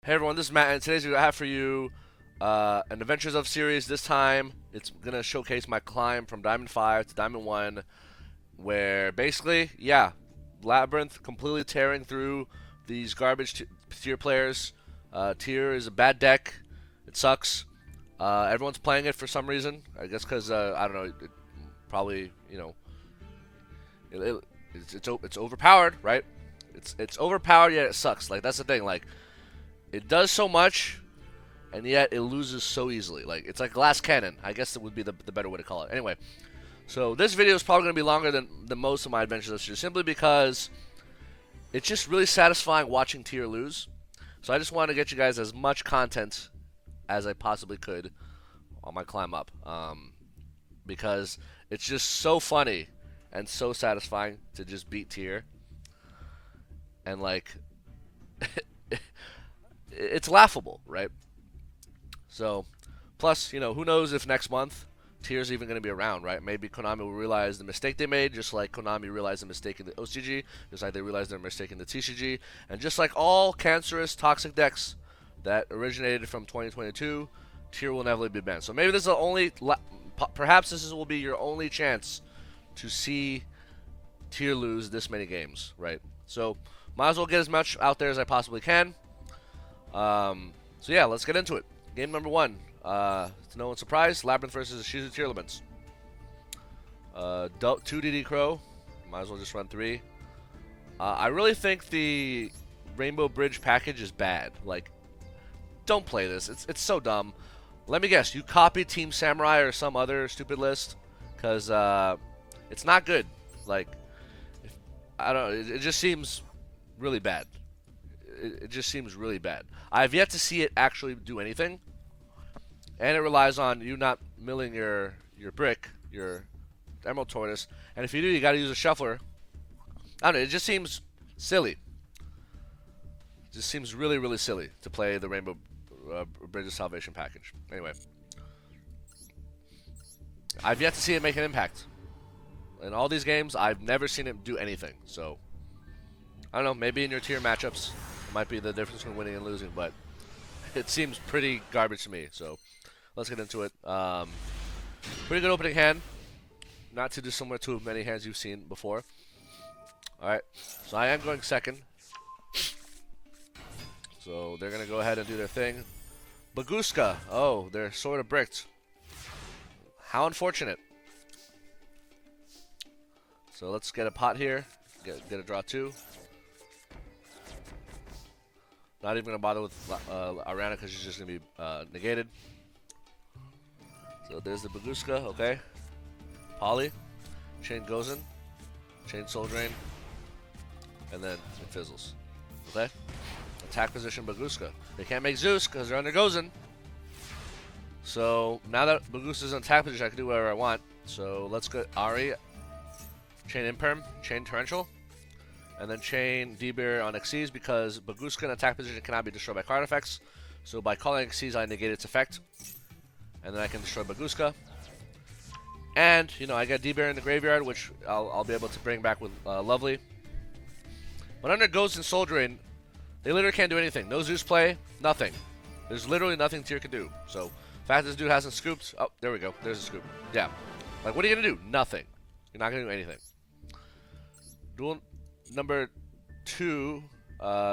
Hey everyone, this is Matt, and today's video I have for you an Adventures of series. This time, it's gonna showcase my climb from Diamond 5 to Diamond 1, where basically, yeah, Labrynth completely tearing through these garbage tier players. Tier is a bad deck. It sucks. Everyone's playing it for some reason. I guess because, I don't know, probably, it's overpowered, right? It's overpowered, yet it sucks. Like, that's the thing. Like, it does so much, and yet it loses so easily. Like, it's like glass cannon. I guess it would be the better way to call it. Anyway, so this video is probably going to be longer than most of my adventures this year, simply because it's just really satisfying watching tier lose. So I just wanted to get you guys as much content as I possibly could on my climb up, because it's just so funny and so satisfying to just beat tier, and like it's laughable, right? So, plus, who knows if next month Tier's even going to be around, right? Maybe Konami will realize the mistake they made, just like Konami realized the mistake in the OCG, just like they realized their mistake in the TCG, and just like all cancerous, toxic decks that originated from 2022, Tier will inevitably be banned. So maybe this is the only, perhaps this will be your only chance to see Tier lose this many games, right? So, might as well get as much out there as I possibly can. So yeah, let's get into it. Game number 1. It's no one's surprise. Labrynth versus Ishizu Tearlaments. 2 DD Crow. Might as well just run 3. I really think the Rainbow Bridge package is bad. Like, don't play this. It's so dumb. Let me guess. You copied Team Samurai or some other stupid list? Because it's not good. Like, I don't know. It just seems really bad. It just seems really bad. I've yet to see it actually do anything, and it relies on you not milling your brick, your Emerald Tortoise, and if you do, you got to use a shuffler. I don't know. It just seems silly. It just seems really, really silly to play the Rainbow Bridge of Salvation package. Anyway, I've yet to see it make an impact. In all these games, I've never seen it do anything. So, I don't know. Maybe in your tier matchups, might be the difference between winning and losing, but it seems pretty garbage to me. So let's get into it. Pretty good opening hand, not too dissimilar to many hands you've seen before. All right, so I am going second. So they're gonna go ahead and do their thing. Baguska, oh, they're sort of bricked. How unfortunate. So let's get a pot here. Get a draw 2. Not even going to bother with Arana because she's just going to be negated. So there's the Baguska, okay. Poly. Chain goes in. Chain Soul Drain. And then it fizzles. Okay. Attack position Baguska. They can't make Zeus because they're under Gozen. So now that Baguska's in attack position, I can do whatever I want. So let's go Ari. Chain Imperm. Chain Torrential. And then chain D-Bear on Xyz because Baguska in attack position cannot be destroyed by card effects. So by calling Xyz, I negate its effect. And then I can destroy Baguska. And, I got D-Bear in the graveyard, which I'll be able to bring back with Lovely. But under Ghost and Soul Drain, they literally can't do anything. No Zeus play, nothing. There's literally nothing Tier can do. So, the fact this dude hasn't scooped. Oh, there we go. There's a scoop. Yeah. Like, what are you going to do? Nothing. You're not going to do anything. Duel number 2,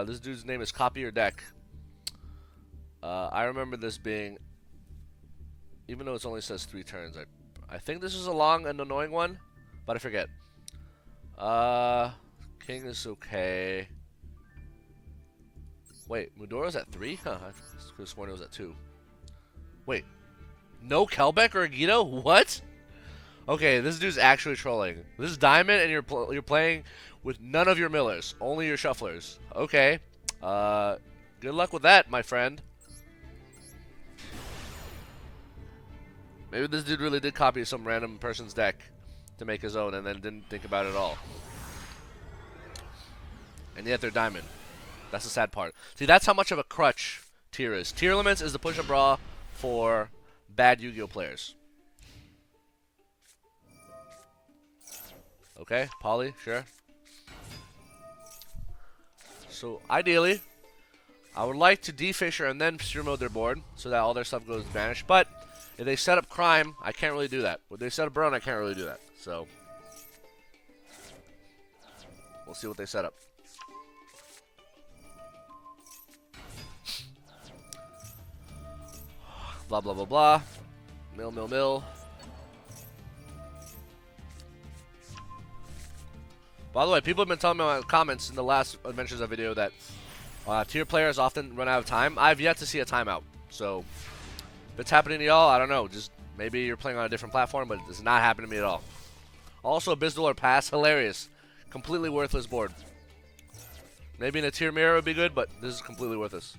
this dude's name is Copy Your Deck. I remember this being, even though it only says 3 turns, I think this is a long and annoying one, but I forget. King is okay. Wait, Mudoro's at 3? Huh, I could have sworn it was at 2. Wait, no Kelbeck or Agito? What? Okay, this dude's actually trolling. This is Diamond, and you're playing with none of your millers, only your shufflers. Okay. Good luck with that, my friend. Maybe this dude really did copy some random person's deck to make his own and then didn't think about it at all. And yet they're Diamond. That's the sad part. See, that's how much of a crutch Tier is. Tearlaments is the push-up bra for bad Yu-Gi-Oh players. Okay, Poly, sure. So, ideally, I would like to defisher and then pure mode their board so that all their stuff goes vanished. But if they set up Crime, I can't really do that. If they set up Burn, I can't really do that. So we'll see what they set up. Blah, blah, blah, blah. Mill, mill, mill. By the way, people have been telling me in the comments in the last Adventures of video that tier players often run out of time. I've yet to see a timeout. So if it's happening to y'all, I don't know. Just maybe you're playing on a different platform, but it does not happen to me at all. Also, Bizdol or Pass, hilarious. Completely worthless board. Maybe in a tier mirror would be good, but this is completely worthless.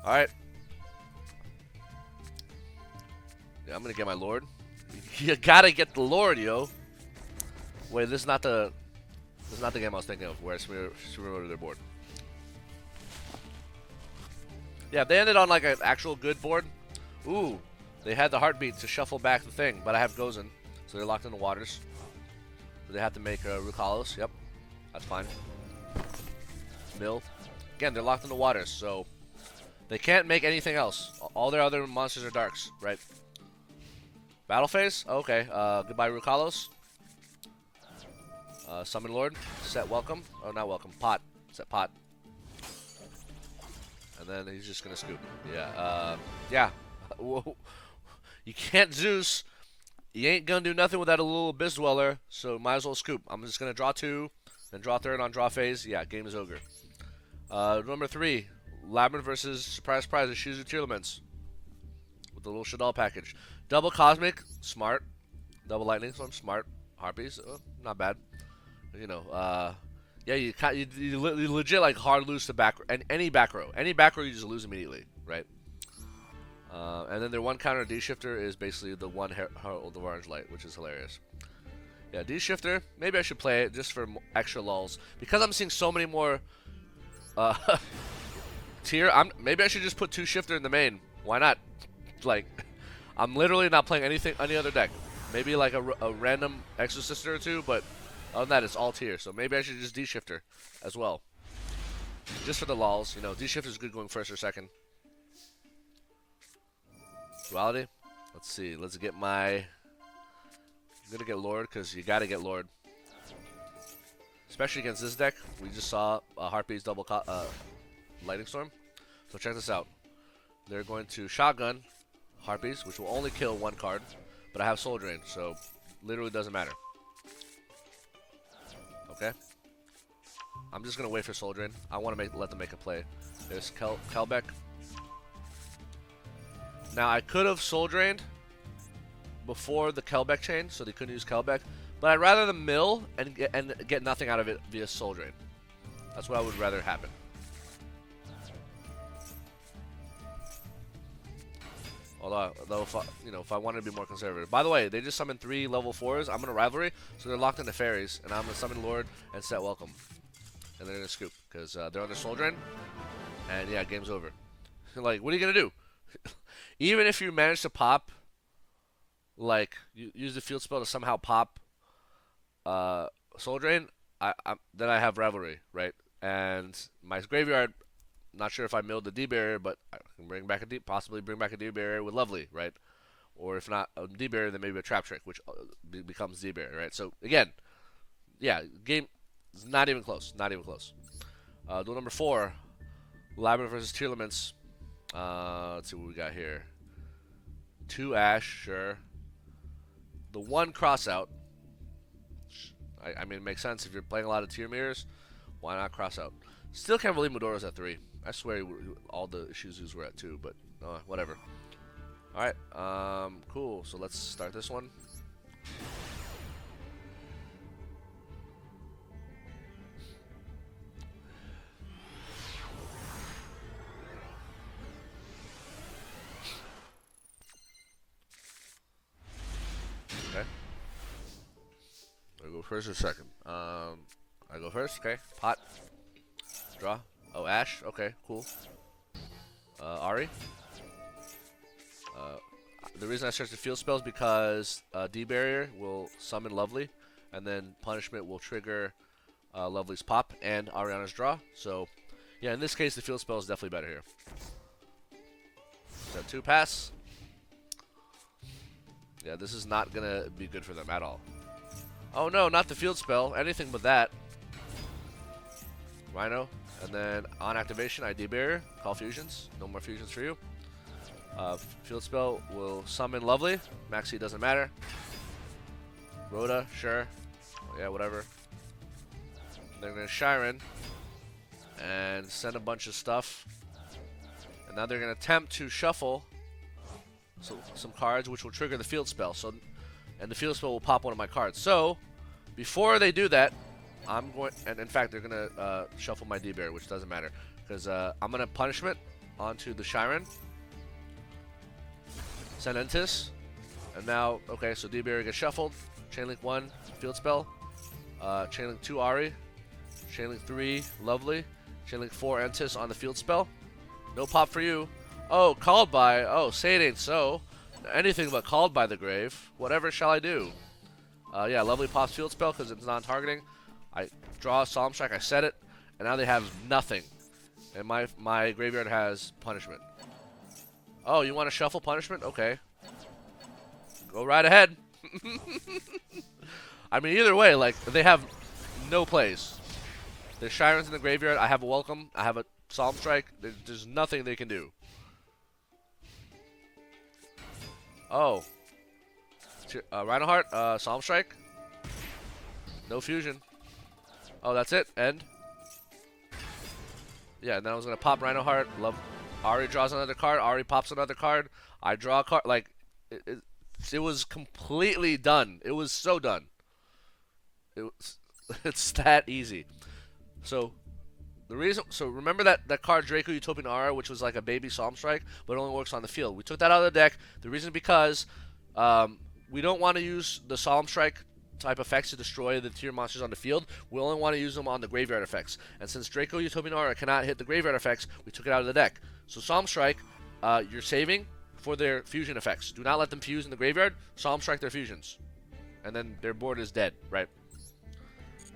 Alright. Yeah, I'm gonna get my Lord. You gotta get the Lord, yo. Wait, this is not the game I was thinking of, where I super to their board. Yeah, if they ended on like an actual good board. Ooh, they had the heartbeat to shuffle back the thing, but I have Gozen, so they're locked in the waters. So they have to make Rukalos. Yep, that's fine. Mill. Again, they're locked in the waters, so they can't make anything else. All their other monsters are darks, right? Battle phase? Okay. Goodbye, Rukalos. Summon Lord. Set welcome. Oh, not welcome. Pot. Set pot. And then he's just gonna scoop. Yeah. Yeah. Whoa. You can't Zeus. You ain't gonna do nothing without a little Abyss Dweller, so might as well scoop. I'm just gonna draw 2, then draw 3rd on draw phase. Yeah, game is over. Number 3, Labrynth versus surprise Ishizu Tearlaments with the little Shaddoll package. Double Cosmic, smart. Double Lightning Storm, smart. Harpies, not bad. You know, yeah, you legit like hard lose to back and any back row. Any back row you just lose immediately, right? And then their one counter D-Shifter is basically the one Herald of Orange Light, which is hilarious. Yeah, D-Shifter, maybe I should play it just for extra lulls. Because I'm seeing so many more tier, maybe I should just put 2 Shifter in the main. Why not? Like, I'm literally not playing any other deck. Maybe like a random Exosister or 2, but other than that, it's all tier. So maybe I should just D-Shifter as well. Just for the lulls, you know, D-Shifter is good going 1st or 2nd. Duality. Let's see. Let's get my. I'm gonna get Lord because you gotta get Lord, especially against this deck. We just saw Harpies double Lightning Storm. So check this out. They're going to shotgun Harpies, which will only kill 1 card, but I have Soul Drain, so literally doesn't matter. Okay. I'm just gonna wait for Soul Drain. I want to let them make a play. There's Kelbeck. Now, I could have Soul Drained before the Kelbeck chain, so they couldn't use Kelbeck. But I'd rather them mill and get nothing out of it via Soul Drain. That's what I would rather happen. Although if I wanted to be more conservative. By the way, they just summoned 3 level 4s. I'm going to Rivalry, so they're locked into Fairies. And I'm going to summon Lord and set Welcome. And they're going to scoop, because they're on their Soul Drain. And yeah, game's over. Like, what are you going to do? Even if you manage to pop, like, you use the field spell to somehow pop Soul Drain, then I have Rivalry, right? And my graveyard, not sure if I milled the D-Barrier, but I can possibly bring back a D-Barrier with Lovely, right? Or if not a D-Barrier, then maybe a Trap Trick, which becomes D-Barrier, right? So, again, yeah, game is not even close, not even close. Duel number 4, Labrynth versus Tearlaments. Let's see what we got here. 2 Ash, sure. The 1 cross out. I mean, it makes sense if you're playing a lot of tier mirrors. Why not cross out? Still can't believe Medoro's at 3. I swear all the Ishizus were at 2, but whatever. Alright, cool. So let's start this one. Okay. I go first or second? I go first. Okay. Pot. Draw. Oh, Ash. Okay. Cool. Ari. The reason I search the field spells because D-Barrier will summon Lovely, and then Punishment will trigger Lovely's pop and Ariana's draw. So Yeah, in this case, the field spell is definitely better here. Is that 2 pass? Yeah, this is not gonna be good for them at all. Oh no, not the field spell. Anything but that. Rhino. And then on activation, ID Barrier. Call fusions. No more fusions for you. Field spell will summon Lovely. Maxi doesn't matter. Rhoda, sure. Yeah, whatever. They're going to Shiren and send a bunch of stuff. And now they're going to attempt to shuffle some cards, which will trigger the field spell. And the field spell will pop one of my cards. So, before they do that, I'm going, and in fact, they're going to shuffle my D-Bear, which doesn't matter. Because I'm going to Punishment onto the Shiren. Send Entis. And now, okay, so D-Bear gets shuffled. Chainlink 1, field spell. Chainlink 2, Ari. Chainlink 3, Lovely. Chainlink 4, Entis on the field spell. No pop for you. Oh, called by. Oh, say it ain't so. Anything but called by the grave. Whatever shall I do? Yeah, Lovely pops field spell because it's non-targeting. I draw a Solemn Strike, I set it, and now they have nothing. And my graveyard has Punishment. Oh, you want to shuffle Punishment? Okay. Go right ahead. I mean, either way, like, they have no plays. There's Shiren's in the graveyard. I have a Welcome. I have a Solemn Strike. There's nothing they can do. Oh. Rhinoheart, Solemn Strike. No fusion. Oh, that's it. End. Yeah, and then I was going to pop Rhinoheart. Ari draws another card. Ari pops another card. I draw a card. Like, it was completely done. It was so done. It's that easy. So, remember that card Draco Utopian Aura, which was like a baby Solemn Strike, but it only works on the field. We took that out of the deck. The reason because we don't want to use the Solemn Strike type effects to destroy the tier monsters on the field. We only want to use them on the graveyard effects. And since Draco Utopian Aura cannot hit the graveyard effects, we took it out of the deck. So Solemn Strike, you're saving for their fusion effects. Do not let them fuse in the graveyard. Solemn Strike their fusions. And then their board is dead, right?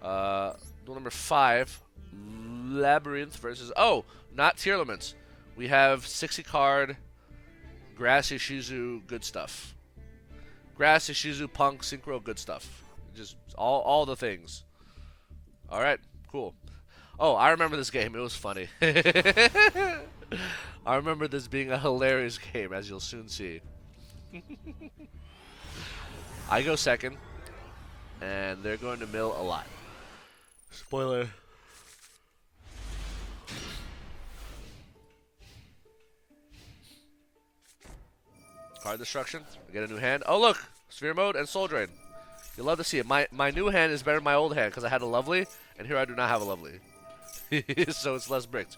Duel number 5. Labrynth versus... Oh! Not Tearlaments. We have 60 card Grass Ishizu, good stuff. Grass, Ishizu, P.U.N.K, Synchro, good stuff. Just all the things. Alright, cool. Oh, I remember this game. It was funny. I remember this being a hilarious game, as you'll soon see. I go second, and they're going to mill a lot. Spoiler. Card destruction. I get a new hand. Oh, look! Sphere mode and Soul Drain. You'll love to see it. My new hand is better than my old hand because I had a Lovely, and here I do not have a Lovely. So it's less bricked.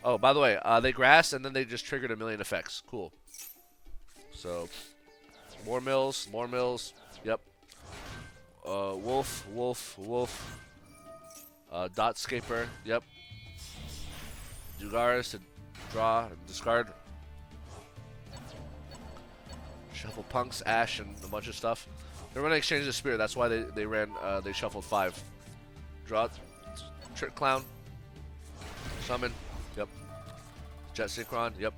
Oh, by the way, they grass, and then they just triggered a million effects. Cool. So, more mills. Yep. Wolf. Dotscaper. Yep. Dugaris to draw and discard. Shuffle Punks, Ash, and a bunch of stuff. They're going to exchange the Spirit. That's why they shuffled 5. Draw. Trick Clown. Summon. Yep. Jet Synchron. Yep.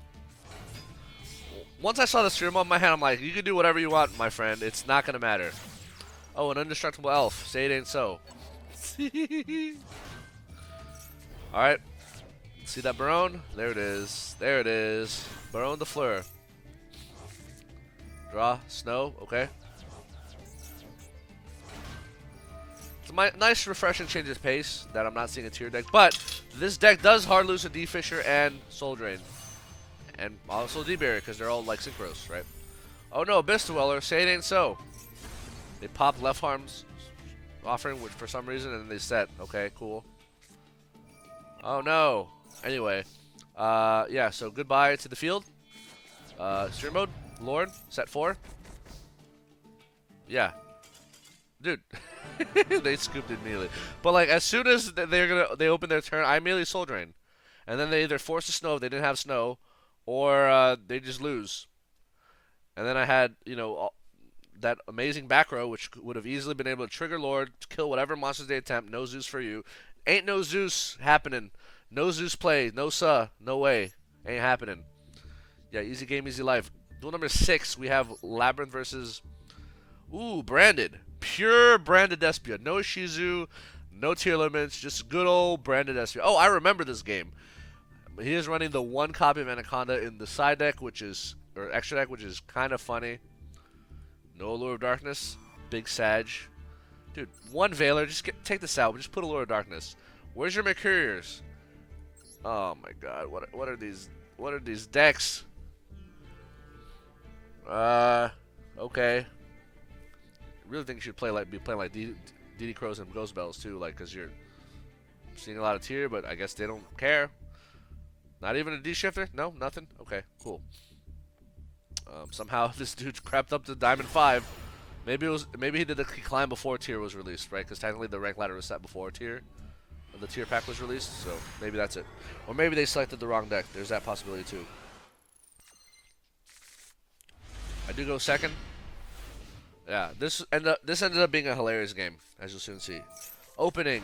Once I saw the Sphere mode in my hand, I'm like, you can do whatever you want, my friend. It's not going to matter. Oh, an Indestructible Elf. Say it ain't so. Alright. See that Baronne? There it is. There it is. Baronne de Fleur. Draw. Snow. Okay. It's a nice, refreshing change of pace that I'm not seeing a tier deck. But this deck does hard lose a D-Fisher and Soul Drain. And also D-Barrier because they're all like Synchros, right? Oh no, Abyss Dweller. Say it ain't so. They pop Left Arm's offering, which for some reason, and then they set. Okay, cool. Oh no. Anyway. Yeah, so goodbye to the field. Stream mode. Lord. Set 4. Yeah. Dude. They scooped it immediately. But like as soon as they open their turn, I immediately Soul Drain. And then they either force the snow if they didn't have snow, or they just lose. And then I had, you know, that amazing back row, which would have easily been able to trigger Lord, to kill whatever monsters they attempt. No Zeus for you. Ain't no Zeus happening. No Zeus play. No no way. Ain't happening. Yeah, easy game, easy life. Duel number 6, we have Labrynth versus... Ooh, branded. Pure branded Despia. No Ishizu, no Tearlaments, just good old branded Despia. Oh, I remember this game. He is running the 1 copy of Anaconda in the side deck, which is... Or extra deck, which is kind of funny. No Allure of Darkness. Big Sag. Dude, 1 Veiler. Just take this out. Just put Allure of Darkness. Where's your Mercuriers? Oh my god. What are these... What are these decks? Okay. I really think you should be playing like DD Crows and Ghost Bells too, like, cause you're seeing a lot of tier, but I guess they don't care. Not even a D shifter? No, nothing. Okay, cool. Somehow this dude crept up to Diamond 5. Maybe he did the climb before tier was released, right? Because technically the rank ladder was set before tier. The tier pack was released, so maybe that's it. Or maybe they selected the wrong deck. There's that possibility too. I do go second. Yeah, this ended up being a hilarious game, as you'll soon see. Opening,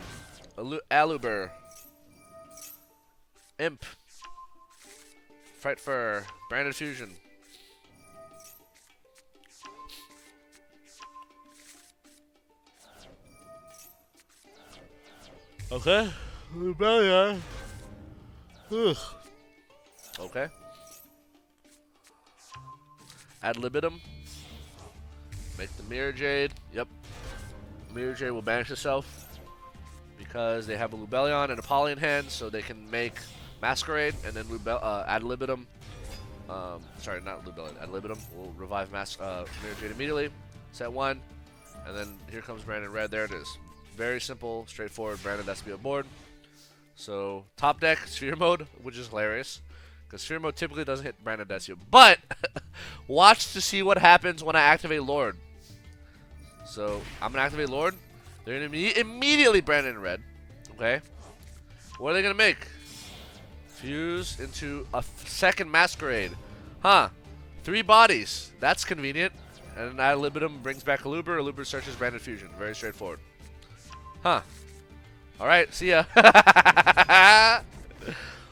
Aluber, Imp, Fight for Branded Fusion. Okay. Okay. Ad libitum. Make the Mirror Jade. Yep. Mirror Jade will banish itself because they have a Lubellion and a Poly in hand, so they can make Masquerade and then Ad libitum. Sorry, not Lubellion. Ad libitum will revive Mirror Jade immediately. Set 1, and then here comes Brandon Red. There it is. Very simple, straightforward Brandon Despia board. So top deck Sphere mode, which is hilarious. Because Sphere mode typically doesn't hit Brandon Despia. But, watch to see what happens when I activate Lord. So, I'm going to activate Lord. They're going to immediately Brandon in red. Okay? What are they going to make? Fuse into a second Masquerade. Huh. 3 bodies. That's convenient. And Ad libitum brings back Aluber. Aluber searches Branded Fusion. Very straightforward. Huh. Alright, see ya.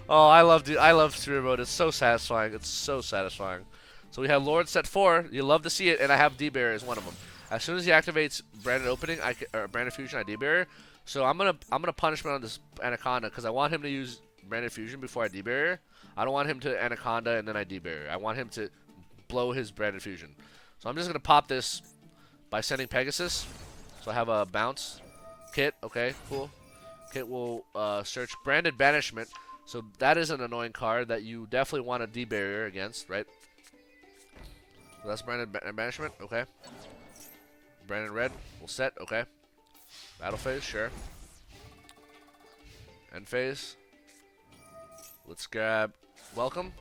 Oh, I love Sphere mode. It's so satisfying. It's so satisfying. So we have Lord set 4. You love to see it, and I have D-Barrier as one of them. As soon as he activates Branded Opening, or Branded Fusion, I D-Barrier. So I'm gonna punishment on this Anaconda because I want him to use Branded Fusion before I D-Barrier. I don't want him to Anaconda and then I D-Barrier. I want him to blow his Branded Fusion. So I'm just gonna pop this by sending Pegasus. So I have a bounce. Kit, okay, cool. Kit will search Branded Banishment. So that is an annoying card that you definitely want a D-Barrier against, right? So that's Branded Banishment, okay. Branded Red will set, okay. Battle phase, sure. End phase. Let's grab Welcome.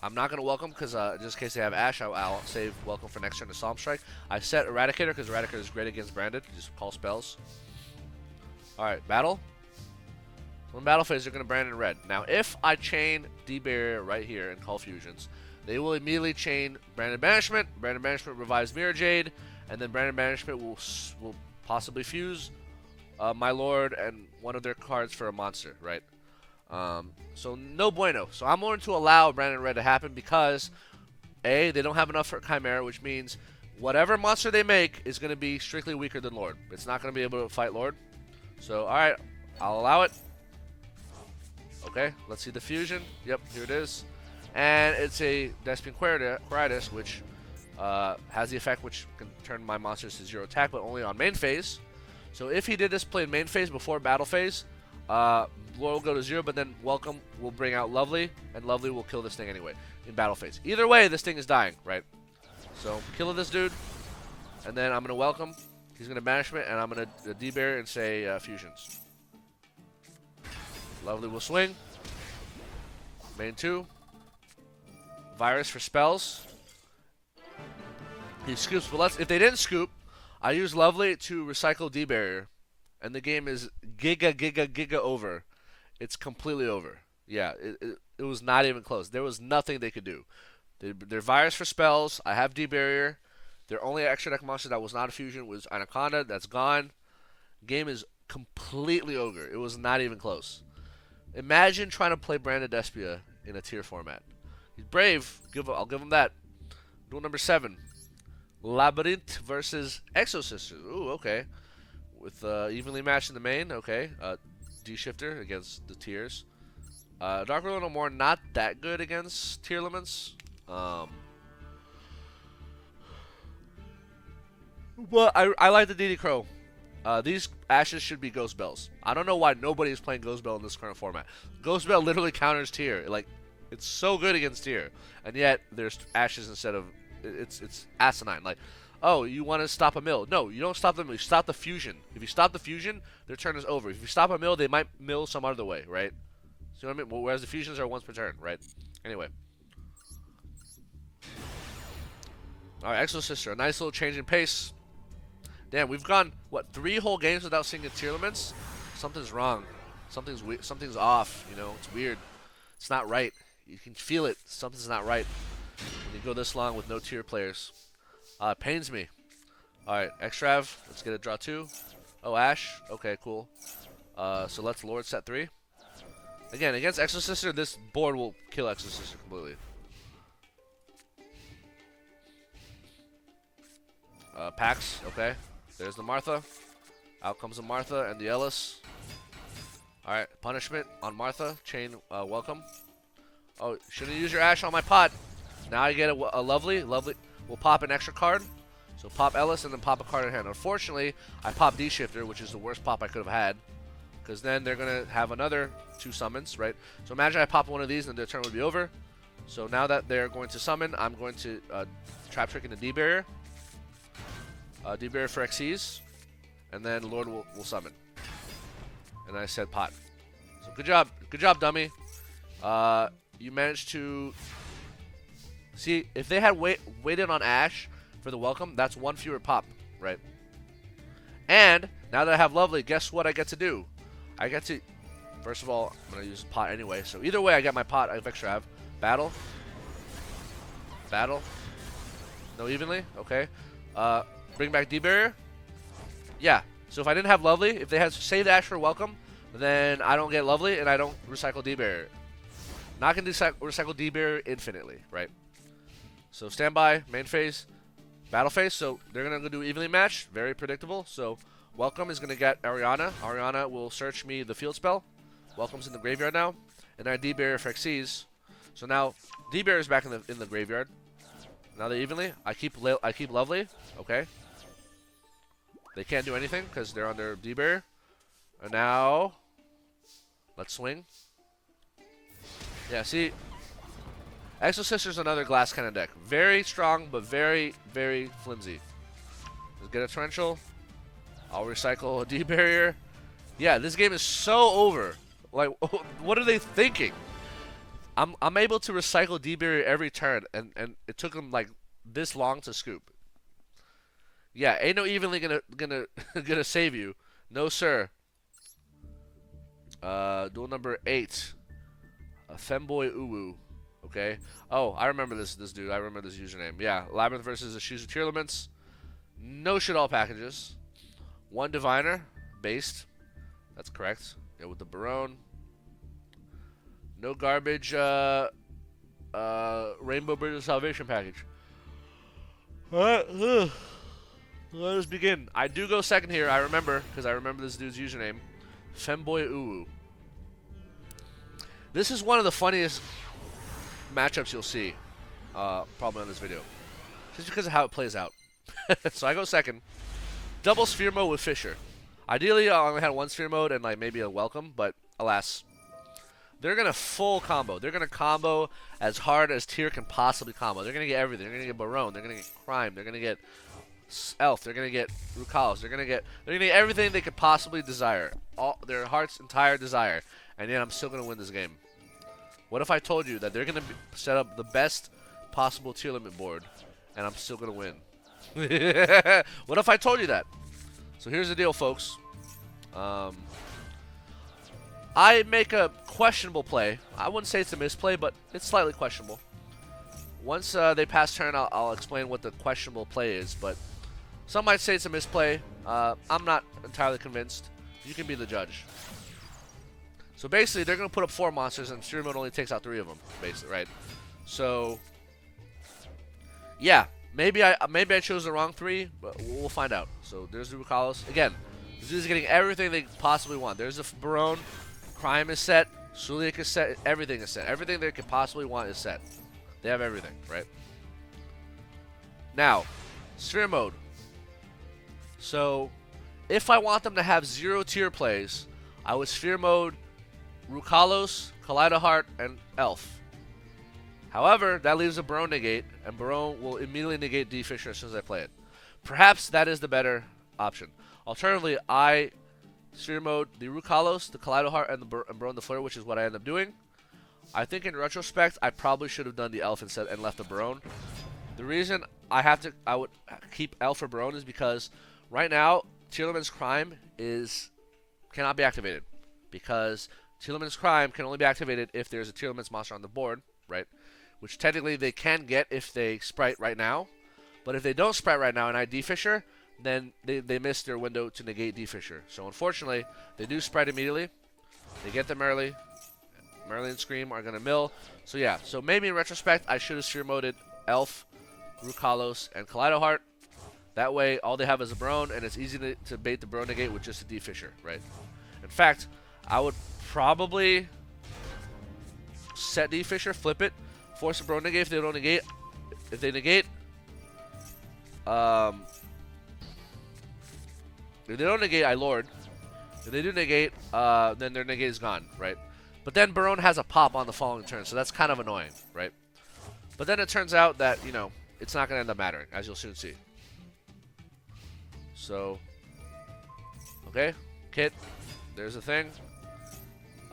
I'm not going to Welcome because just in case they have Ash, I'll save Welcome for next turn to Solemn Strike. I set Eradicator because Eradicator is great against Branded. You just call spells. Alright, battle. So in battle phase, they're going to Branded Red. Now, if I chain D-Barrier right here and call Fusions, they will immediately chain Branded Banishment. Branded Banishment revives Mirror Jade, and then Branded Banishment will possibly fuse My Lord and one of their cards for a monster, right? So no bueno. So I'm going to allow Branded Red to happen because A, they don't have enough for Chimera, which means whatever monster they make is going to be strictly weaker than Lord. It's not going to be able to fight Lord. So, alright, I'll allow it. Okay, let's see the fusion. Yep, here it is. And it's a Despia Quiritis, which has the effect which can turn my monsters to 0 attack, but only on main phase. So if he did this play in main phase before battle phase, Lord will go to 0, but then Welcome will bring out Lovely, and Lovely will kill this thing anyway in battle phase. Either way, this thing is dying, right? So kill this dude, and then I'm going to Welcome. He's going to Banishment, and I'm going to D-Barrier and say Fusions. Lovely will swing. Main 2. Virus for spells. He scoops, but if they didn't scoop, I use Lovely to recycle D-Barrier, and the game is giga over. It's completely over. Yeah, it was not even close. There was nothing they could do. They're Virus for spells. I have D-Barrier. Their only extra deck monster that was not a fusion was Anaconda. That's gone. Game is completely ogre. It was not even close. Imagine trying to play Branded Despia in a tier format. He's brave. I'll give him that. Duel number 7. Labrynth versus Exosister. Ooh, okay. With evenly matched in the main. Okay. D-shifter against the tiers. Dark World no more. Not that good against Tearlaments. But I like the DD Crow. These Ashes should be Ghost Bells. I don't know why nobody is playing Ghost Bell in this current format. Ghost Bell literally counters tier. Like, it's so good against tier, and yet there's Ashes instead of it's asinine. Like, oh, you want to stop a mill? No, you don't stop the mill. You stop the fusion. If you stop the fusion, their turn is over. If you stop a mill, they might mill some other way, right? See what I mean? Well, whereas the fusions are once per turn, right? Anyway. All right, Exosister, a nice little change in pace. Damn, we've gone, what, 3 whole games without seeing a Tearlaments? Something's wrong. Something's off, you know? It's weird. It's not right. You can feel it. Something's not right when you go this long with no tier players. It pains me. Alright, Extrav. Let's get a draw 2. Oh, Ash. Okay, cool. So let's Lord set 3. Again, against Exosister, this board will kill Exosister completely. Pax. Okay. There's the Martha. Out comes the Martha and the Ellis. Alright, punishment on Martha. Chain, welcome. Oh, shouldn't use your Ash on my pot. Now I get a lovely. We'll pop an extra card. So pop Ellis and then pop a card in hand. Unfortunately, I pop D-Shifter, which is the worst pop I could have had. Because then they're going to have another 2 summons, right? So imagine I pop one of these and their turn would be over. So now that they're going to summon, I'm going to Trap Trick into D-Barrier. D-Barrier for Xyz, and then Lord will summon. And I said pot. So good job, dummy. You managed to see if they had waited on Ash for the welcome. That's 1 fewer pop, right? And now that I have Lovely, guess what I get to do? I get to, first of all, I'm gonna use pot anyway. So either way, I get my pot. I have extra. Battle. No evenly. Okay. Bring back D-Barrier. Yeah. So if I didn't have Lovely, if they had saved Ash for welcome, then I don't get Lovely and I don't recycle D-Barrier. Not going to recycle D-Barrier infinitely, right? So standby, main phase, battle phase. So they're going to do evenly match. Very predictable. So welcome is going to get Ariana. Ariana will search me the field spell. Welcome's in the graveyard now. And I D-Barrier for Xyz. So now D-Barrier is back in the graveyard. Now they're evenly. I keep Lovely. Okay. They can't do anything because they're under D-Barrier. And now, let's swing. Yeah, see, Exosister's another glass cannon deck. Very strong, but very, very flimsy. Let's get a Torrential. I'll recycle a D-Barrier. Yeah, this game is so over. Like, what are they thinking? I'm able to recycle D-Barrier every turn, and it took them like this long to scoop. Yeah, ain't no evenly gonna save you. No sir. Duel number 8. Femboy Uwu. Okay. Oh, I remember this dude. I remember this username. Yeah, Labrynth versus Ishizu Tearlaments. No Shaddoll packages. 1 Diviner. Based. That's correct. Yeah, with the Barone. No garbage Rainbow Bridge of Salvation package. Alright. Let us begin. I do go second here, I remember, because I remember this dude's username. Femboy Uwu. This is one of the funniest matchups you'll see, probably on this video. Just because of how it plays out. So I go second. Double Sphere Mode with Fisher. Ideally, I only had 1 Sphere Mode and like maybe a Welcome, but alas. They're going to full combo. They're going to combo as hard as tier can possibly combo. They're going to get everything. They're going to get Barone. They're going to get Crime. They're going to get Elf. They're going to get Rukalis. They're going to get everything they could possibly desire. All their heart's entire desire. And yet I'm still going to win this game. What if I told you that they're going to set up the best possible tier limit board and I'm still going to win? What if I told you that? So here's the deal, folks. I make a questionable play. I wouldn't say it's a misplay, but it's slightly questionable. Once they pass turn, I'll explain what the questionable play is, but some might say it's a misplay. I'm not entirely convinced. You can be the judge. So basically, they're going to put up 4 monsters, and Sphere Mode only takes out 3 of them, basically, right? So, yeah, maybe I chose the wrong 3, but we'll find out. So there's the Rukalos. Again, this dude's getting everything they possibly want. There's the Barone, Crime is set, Suliak is set, everything is set. Everything they could possibly want is set. They have everything, right? Now, Sphere Mode. So, if I want them to have 0 tier plays, I would Sphere Mode Rukalos, Kaleidoheart, and Elf. However, that leaves a Barone negate, and Barone will immediately negate D-Fisher as soon as I play it. Perhaps that is the better option. Alternatively, I Sphere Mode the Rukalos, the Kaleidoheart, and Barone the Flare, which is what I end up doing. I think in retrospect, I probably should have done the Elf instead and left the Barone. The reason I would keep Elf or Barone is because right now, Tearlaments Crime cannot be activated. Because Tearlaments Crime can only be activated if there's a Tearlaments monster on the board, right? Which technically they can get if they Sprite right now. But if they don't Sprite right now and I D-Fisher, then they miss their window to negate D-Fisher. So unfortunately, they do Sprite immediately. They get them early. Merly and Scream are going to mill. So yeah, so maybe in retrospect, I should have Sphere Moded Elf, Rukalos, and Kaleidoheart. That way, all they have is a Barone, and it's easy to bait the Barone negate with just a D-Fisher, right? In fact, I would probably set D-Fisher, flip it, force a Barone negate if they don't negate. If they negate, if they don't negate, I Lord. If they do negate, then their negate is gone, right? But then Barone has a pop on the following turn, so that's kind of annoying, right? But then it turns out that, you know, it's not going to end up mattering, as you'll soon see. So, okay, Kit, there's the thing.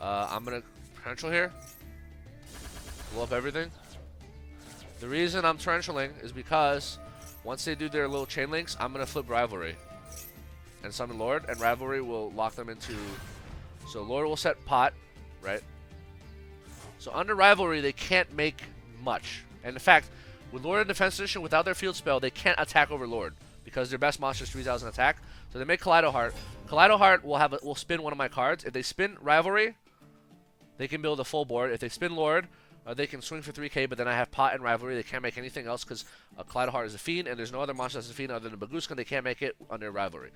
I'm going to Torrential here. Blow up everything. The reason I'm Torrentialing is because once they do their little chain links, I'm going to flip Rivalry and summon Lord, and Rivalry will lock them into... So Lord will set Pot, right? So under Rivalry, they can't make much. And in fact, with Lord in Defense Position, without their field spell, they can't attack over Lord because their best monster is 3,000 attack. So they make Kaleidoheart. Kaleidoheart will spin one of my cards. If they spin Rivalry, they can build a full board. If they spin Lord, they can swing for 3k, but then I have Pot and Rivalry. They can't make anything else because Kaleidoheart is a Fiend, and there's no other monster that's a Fiend other than Bagooska. They can't make it under Rivalry.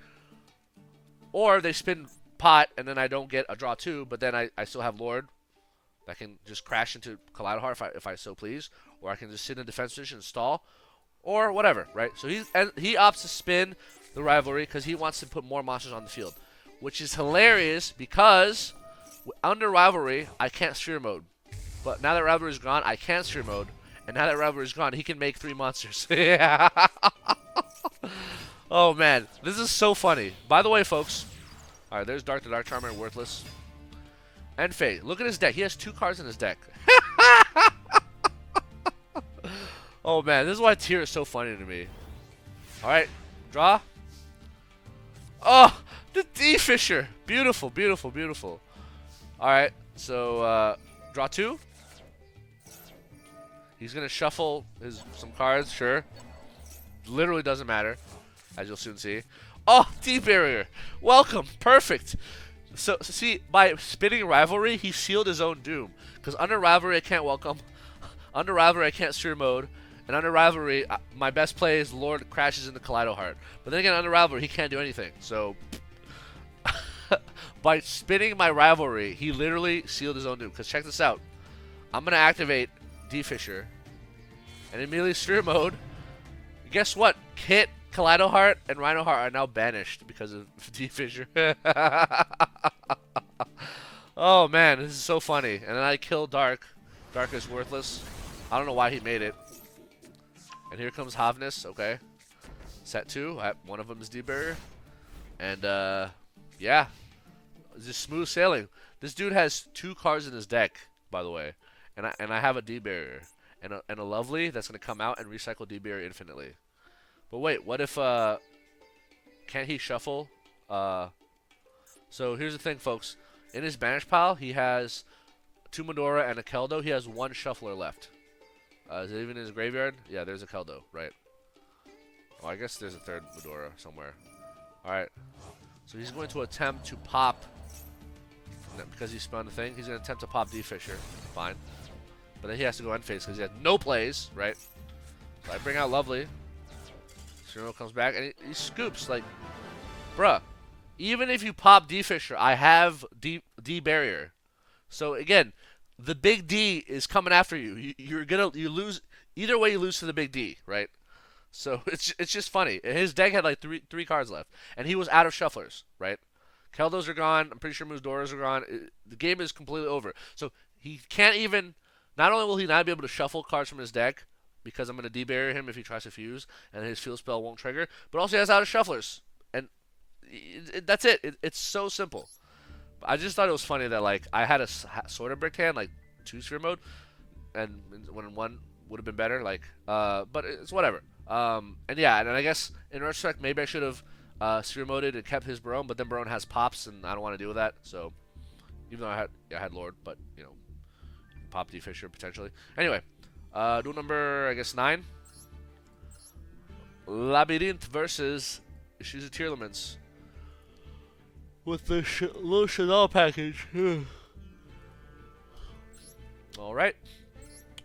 Or they spin Pot, and then I don't get a draw 2, but then I still have Lord that can just crash into Kaleidoheart if I so please. Or I can just sit in defense position and stall. Or whatever, right? So he opts to spin the Rivalry because he wants to put more monsters on the field. Which is hilarious because under Rivalry, I can't Sphere Mode. But now that Rivalry is gone, I can Sphere Mode. And now that Rivalry is gone, he can make 3 monsters. Yeah. Oh, man. This is so funny. By the way, folks. Alright, there's Dark the Dark Charmer, worthless. And Faye. Look at his deck. He has 2 cards in his deck. Oh, man. This is why Tier is so funny to me. Alright. Draw. Oh, the D-Fisher. Beautiful, beautiful, beautiful. Alright. So, draw 2. He's going to shuffle some cards, sure. Literally doesn't matter, as you'll soon see. Oh, D-Barrier. Welcome. Perfect. So, see, by spinning Rivalry, he sealed his own doom. Because under Rivalry, I can't welcome. Under Rivalry, I can't Sphere Mode. And under Rivalry, my best play is Lord crashes into Kaleidoheart. But then again, under Rivalry, he can't do anything. So, by spinning my Rivalry, he literally sealed his own doom. Because check this out. I'm going to activate D-Fisher. And immediately Sphere Mode. Guess what? Kit, Kaleidoheart, and Rhinoheart are now banished because of D-Fisher. Oh, man. This is so funny. And then I kill Dark. Dark is worthless. I don't know why he made it. And here comes Havnus. Okay. Set 2. One of them is D-Barrier. And, yeah. Just smooth sailing. This dude has 2 cards in his deck, by the way. And I have a D-Barrier. And a Lovely that's going to come out and recycle D-Barrier infinitely. But wait, what if, can't he shuffle? So here's the thing, folks. In his banish pile, he has 2 Medora and a Keldo. He has 1 shuffler left. Is it even in his graveyard? Yeah, there's a Keldo, right. Oh, I guess there's a 3rd Medora somewhere. Alright. So he's going to attempt to pop because he spun the thing. He's gonna attempt to pop D-Fisher. Fine. But then he has to go end phase because he had no plays, right? So I bring out Lovely. Synchro comes back and he scoops like, bruh. Even if you pop D-Fisher, I have D barrier. So again, the big D is coming after you. You lose either way. You lose to the big D, right? So it's just funny. His deck had like three cards left, and he was out of shufflers, right? Keldos are gone. I'm pretty sure Moose are gone. The game is completely over. So he can't even. Not only will he not be able to shuffle cards from his deck because I'm going to D-barrier him if he tries to fuse, and his field spell won't trigger, but also he has out of shufflers, and that's it. It's so simple. I just thought it was funny that like I had a sort of bricked hand, like 2 sphere mode, and when one would have been better, like but it's whatever. And yeah, and I guess in retrospect maybe I should have sphere moded and kept his Barone, but then Barone has pops and I don't want to deal with that. So even though I had Lord, but you know, pop D-Fisher potentially. Anyway, duel number I guess 9. Labrynth versus Ishizu Tearlaments. With the little Shaddoll package. Alright.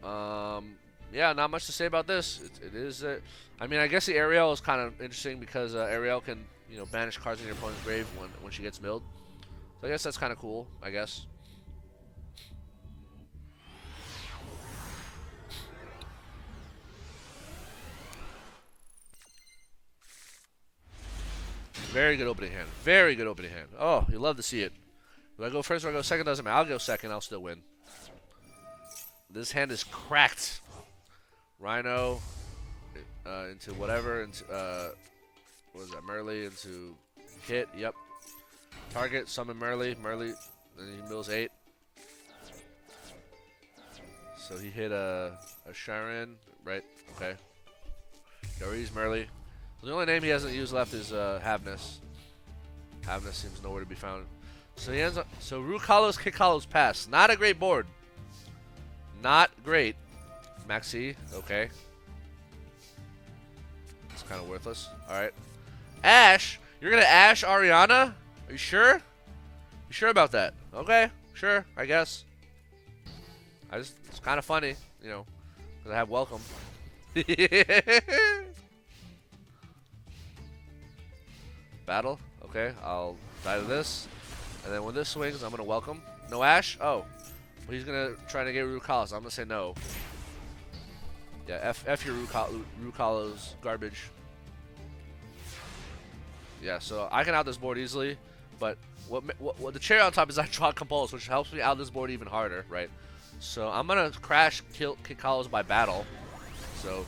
Yeah, not much to say about this. It is. I mean, I guess the Ariel is kind of interesting because Ariel can, you know, banish cards in your opponent's grave when she gets milled. So I guess that's kind of cool, I guess. Very good opening hand. Very good opening hand. Oh, you love to see it. Do I go first or I go second? Doesn't matter. I'll go second. I'll still win. This hand is cracked. Rhino into whatever. Into what is that? Merly into hit. Yep. Target. Summon Merly. Merly. Then he mills 8. So he hit a Sharon. Right. Okay. Gary's Merly. The only name he hasn't used left is Havness. Havness seems nowhere to be found. So he ends up. So Rukalos, Kikalos pass. Not a great board. Not great. Maxi, okay. It's kind of worthless. Alright. Ash? You're gonna Ash Ariana? Are you sure? You sure about that? Okay, sure, I guess. It's kind of funny, you know, because I have welcome. Battle. Okay, I'll die to this. And then when this swings, I'm going to welcome. No Ash? Oh. Well, he's going to try to get Rukalos. I'm going to say no. Yeah, F your Rukalos garbage. Yeah, so I can out this board easily. But what the cherry on top is I draw Compulse, which helps me out this board even harder, right? So I'm going to crash Kikalos by battle. So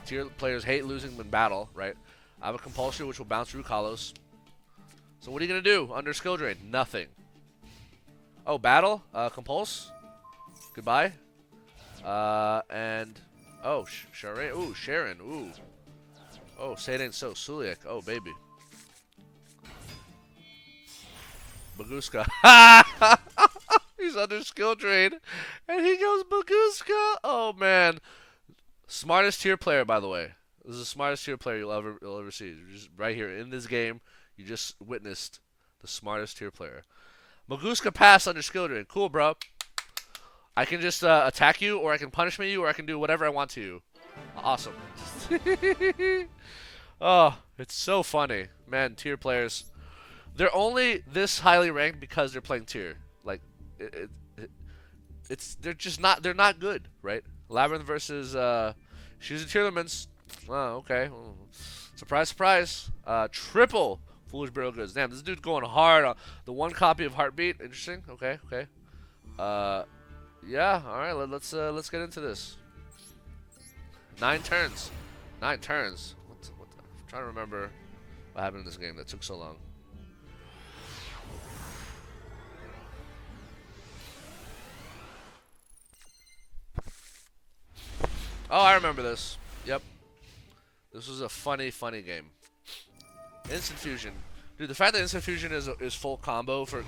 tier players hate losing in battle, right? I have a Compulsion which will bounce Rukalos. So what are you going to do under skill drain? Nothing. Oh, battle? Compulse? Goodbye. And... Oh, Sharon. Ooh, Sharon. Ooh. Oh, say it ain't so. Suliak. Oh, baby. Baguska. He's under skill drain. And he goes Baguska. Oh, man. Smartest tier player, by the way. This is the smartest tier player you'll ever see. Just right here in this game, you just witnessed the smartest tier player. Maguska pass under skill drain. Cool, bro. I can just attack you, or I can punishment you, or I can do whatever I want to you. Awesome. Oh, it's so funny. Man, tier players. They're only this highly ranked because they're playing tier. Like, they're just not, they're not good, right? Labrynth versus Ishizu Tearlaments. Oh, okay. Surprise, surprise. Triple Foolish Burial Goods. Damn, this dude's going hard on the one copy of Heartbeat. Interesting. Okay, okay. Yeah, alright, let's get into this. 9 turns. 9 turns. I'm trying to remember what happened in this game that took so long. Oh, I remember this. Yep. This was a funny, funny game. Instant Fusion. Dude, the fact that Instant Fusion is full combo for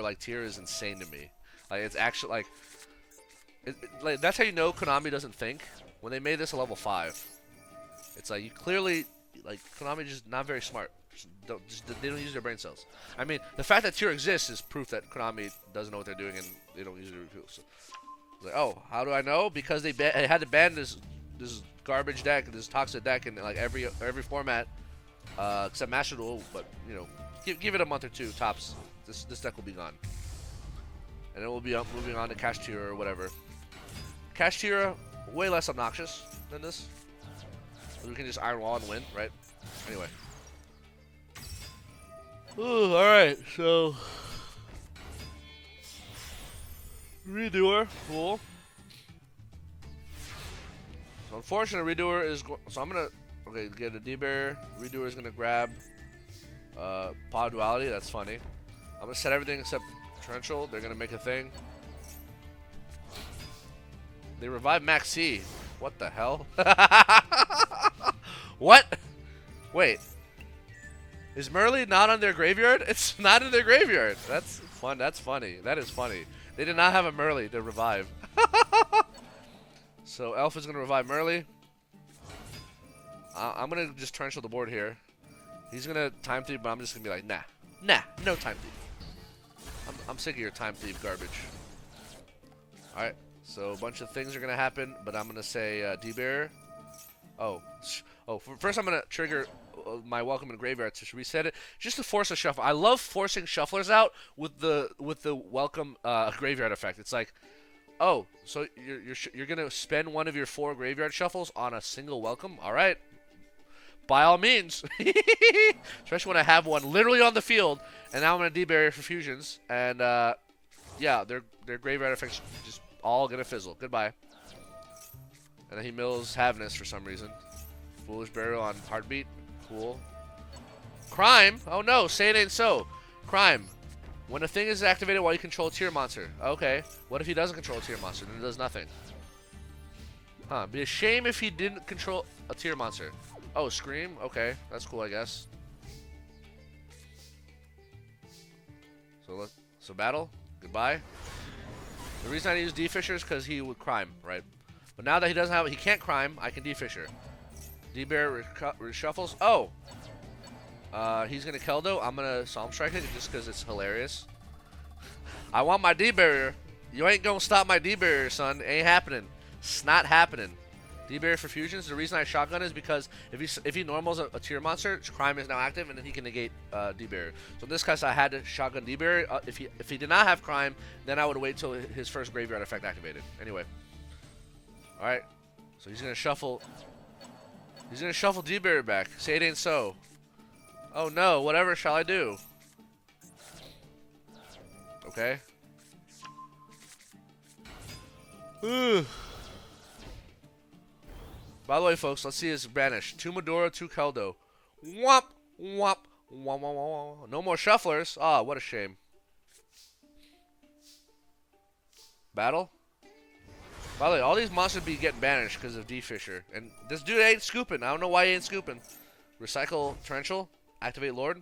like tier is insane to me. Like, it's actually like... like, that's how you know Konami doesn't think. When they made this a level 5. It's like, you clearly... Like, Konami just not very smart. They don't use their brain cells. I mean, the fact that tier exists is proof that Konami doesn't know what they're doing and they don't use their reveals. So, like, oh, how do I know? Because they had to ban this garbage deck, this toxic deck in like every format, except Master Duel. But you know, give it a month or two tops. This deck will be gone, and it will be moving on to Cash Tier or whatever. Cash Tier, way less obnoxious than this. We can just Iron Wall and win, right? Anyway. Ooh, alright, so Redoer, cool. So unfortunately, Redoer is so I'm gonna get a D-Bear. Redoer is gonna grab Pod Duality. That's funny. I'm gonna set everything except Torrential. They're gonna make a thing. They revive Max C. What the hell? What? Wait. Is Merly not on their graveyard? It's not in their graveyard. That's fun. That's funny. That is funny. They did not have a Merly to revive. So Elf is going to revive Merly. I'm going to just torrential the board here. He's going to time thief, but I'm just going to be like, nah, no time thief. I'm sick of your time thief garbage. Alright, so a bunch of things are going to happen, but I'm going to say D-Bear. Oh, first I'm going to trigger my welcome in graveyard to reset it, just to force a shuffle. I love forcing shufflers out with the welcome graveyard effect. It's like, oh, so you're gonna spend one of your 4 graveyard shuffles on a single welcome? All right, by all means. Especially when I have one literally on the field, and now I'm gonna D-barrier for fusions, and yeah, their graveyard effects just all gonna fizzle. Goodbye. And then he mills Havness for some reason. Foolish Burial on Heartbeat. Cool. Crime? Oh no, say it ain't so. Crime. When a thing is activated while you control a tier monster. Okay. What if he doesn't control a tier monster? Then it does nothing. Huh. Be a shame if he didn't control a tier monster. Oh, Scream? Okay. That's cool, I guess. So battle. Goodbye. The reason I use D-Fisher is because he would crime, right? But now that he can't crime, I can D-Fisher. D-Bear reshuffles. Oh! He's going to Keldo. I'm going to Psalm Strike it just because it's hilarious. I want my D-Barrier. You ain't going to stop my D-Barrier, son. Ain't happening. It's not happening. D-Barrier for fusions. The reason I shotgun is because if he normals a tier monster, crime is now active, and then he can negate D-Barrier. So in this case, I had to shotgun D-Barrier. If he did not have crime, then I would wait till his first graveyard effect activated. Anyway. Alright. So he's going to shuffle... He's gonna shuffle D-Barrier back. Say it ain't so. Oh no, whatever shall I do? Okay. By the way, folks, let's see his banish. 2 Medora, 2 Keldo. Womp, womp, womp, womp, womp. No more shufflers. Ah, what a shame. Battle? By the way, all these monsters be getting banished because of D-Fisher. And this dude ain't scooping. I don't know why he ain't scooping. Recycle Torrential. Activate Lord.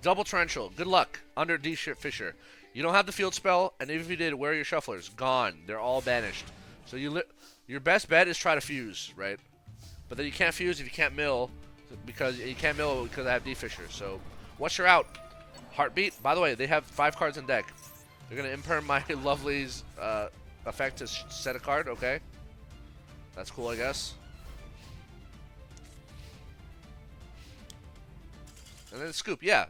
Double Torrential. Good luck. Under D-Fisher. You don't have the field spell, and even if you did, where are your shufflers? Gone. They're all banished. So your best bet is try to fuse, right? But then you can't fuse if you can't mill, because you can't mill because I have D-Fisher. So what's your out? Heartbeat. By the way, they have 5 cards in deck. They're going to imperm my Lovely's... effect to set a card, okay. That's cool, I guess. And then scoop, yeah.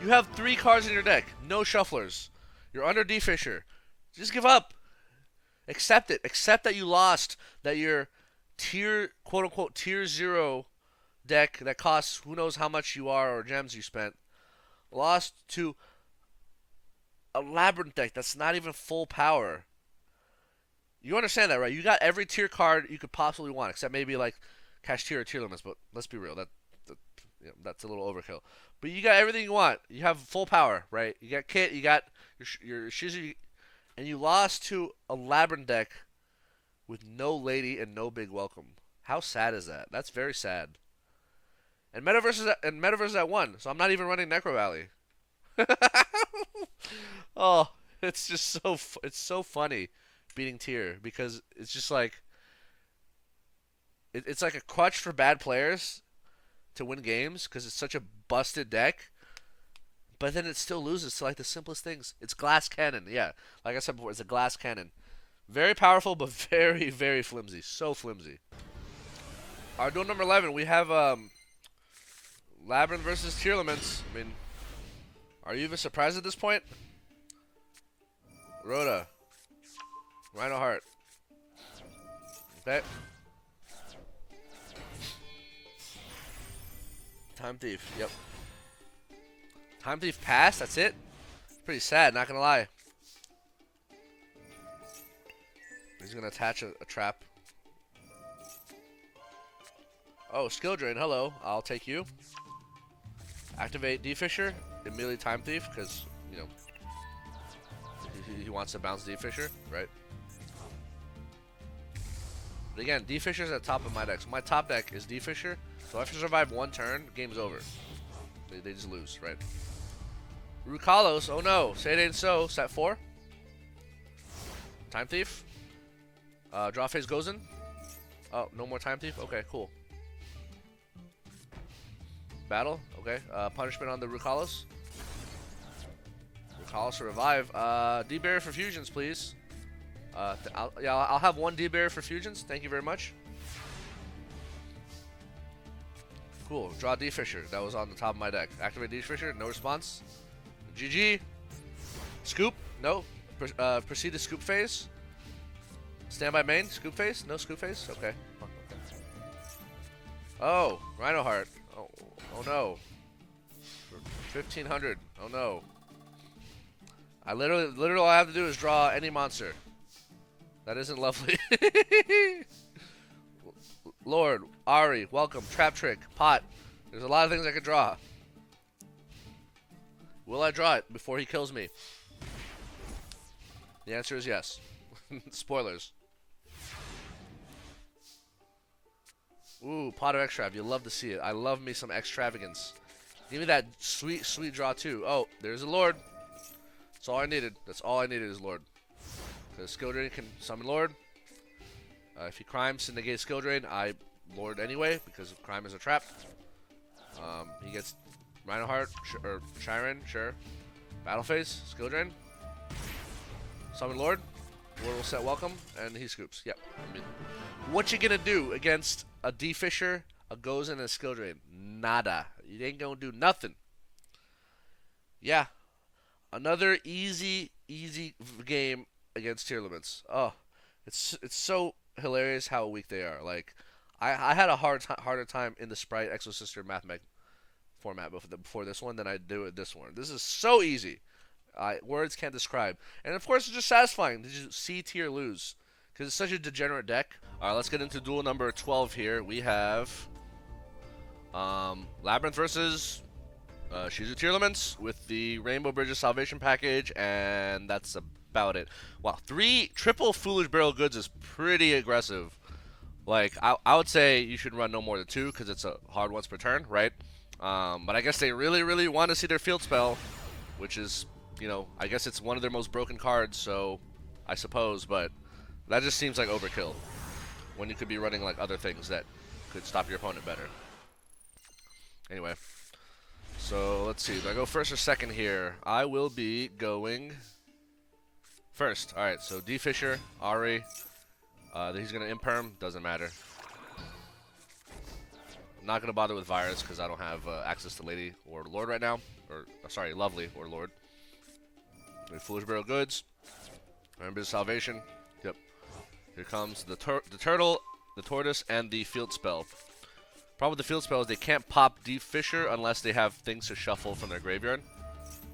You have 3 cards in your deck. No shufflers. You're under D-Fisher. Just give up. Accept it. Accept that you lost. That your tier, quote-unquote, tier 0 deck that costs who knows how much you are or gems you spent, lost to a Labrynth deck that's not even full power. You understand that, right? You got every tier card you could possibly want, except maybe like Cash Tier or Tearlaments, but let's be real, that's a little overkill. But you got everything you want. You have full power, right? You got Kit, you got your Ishizu, and you lost to a Labrynth deck with no lady and no big welcome. How sad is that? That's very sad. And Metaverse is at 1, so I'm not even running Necro Valley. Oh, it's just so funny. Beating tier, because it's just like it's like a crutch for bad players to win games because it's such a busted deck. But then it still loses to like the simplest things. It's glass cannon. Yeah, like I said before, it's a glass cannon. Very powerful, but very, very flimsy. So flimsy. Our duel number 11, we have Labrynth versus Tearlaments. I mean, are you even surprised at this point? Rhoda. Rhino Heart. Okay. Time Thief. Yep. Time Thief passed. That's it. Pretty sad. Not gonna lie. He's gonna attach a trap. Oh, skill drain. Hello. I'll take you. Activate D-Fisher. Immediately Time Thief because you know he wants to bounce D-Fisher, right? But again, D-Fisher's at the top of my deck. So my top deck is D-Fisher. So if I survive one turn, game's over. They just lose, right? Rukalos, oh no. Say it ain't so. Set 4. Time Thief. Draw phase goes in. Oh, no more Time Thief? Okay, cool. Battle, okay. Punishment on the Rukalos. Rukalos to revive. D-Barrier for fusions, please. I'll have 1 D-Barrier for fusions. Thank you very much. Cool. Draw D-Fisher. That was on the top of my deck. Activate D-Fisher. No response. GG. Scoop. No. Proceed to scoop phase. Standby main. Scoop phase. No scoop phase. Okay. Oh. Rhino Heart. Oh no. 1500. Oh no. I literally all I have to do is draw any monster. That isn't lovely. Lord, Ari, welcome, Trap Trick, Pot. There's a lot of things I could draw. Will I draw it before he kills me? The answer is yes. Spoilers. Ooh, Pot of Extrav. You love to see it. I love me some extravagance. Give me that sweet, sweet draw too. Oh, there's a Lord. That's all I needed. That's all I needed is Lord. Because Skill Drain can summon Lord. If he crimes to negate Skill Drain, I Lord anyway, because crime is a trap. He gets Rhino Heart, or Chiron, sure. Battle Phase, Skill Drain. Summon Lord. Lord will set welcome, and he scoops. Yep. I mean, what you gonna do against a D-Fisher, a Gozen, and a Skill Drain? Nada. You ain't gonna do nothing. Yeah. Another easy game against Tearlaments. Oh, it's so hilarious how weak they are. Like, I had a harder time in the Sprite Exosister Mathmech format before this one than I do with this one. This is so easy. Words can't describe. And of course, it's just satisfying to just see tier lose because it's such a degenerate deck. All right, let's get into duel number 12 here. We have Labrynth versus Ishizu Tearlaments with the Rainbow Bridges Salvation package, and that's about it. Wow, 3 triple Foolish Barrel Goods is pretty aggressive. Like, I would say you should run no more than 2 because it's a hard once per turn, right? But I guess they really want to see their field spell, which is, you know, I guess it's one of their most broken cards, so I suppose, but that just seems like overkill when you could be running like other things that could stop your opponent better. Anyway, so let's see. Do I go first or second here? I will be going first. All right, so D-Fisher, Ari. He's going to Imperm. Doesn't matter. I'm not going to bother with Virus because I don't have access to Lady or Lord right now. Or, sorry, Lovely or Lord. Foolish Barrel Goods. Remember the Salvation. Yep. Here comes the Turtle, the Tortoise, and the Field Spell. Problem with the Field Spell is they can't pop D-Fisher unless they have things to shuffle from their graveyard.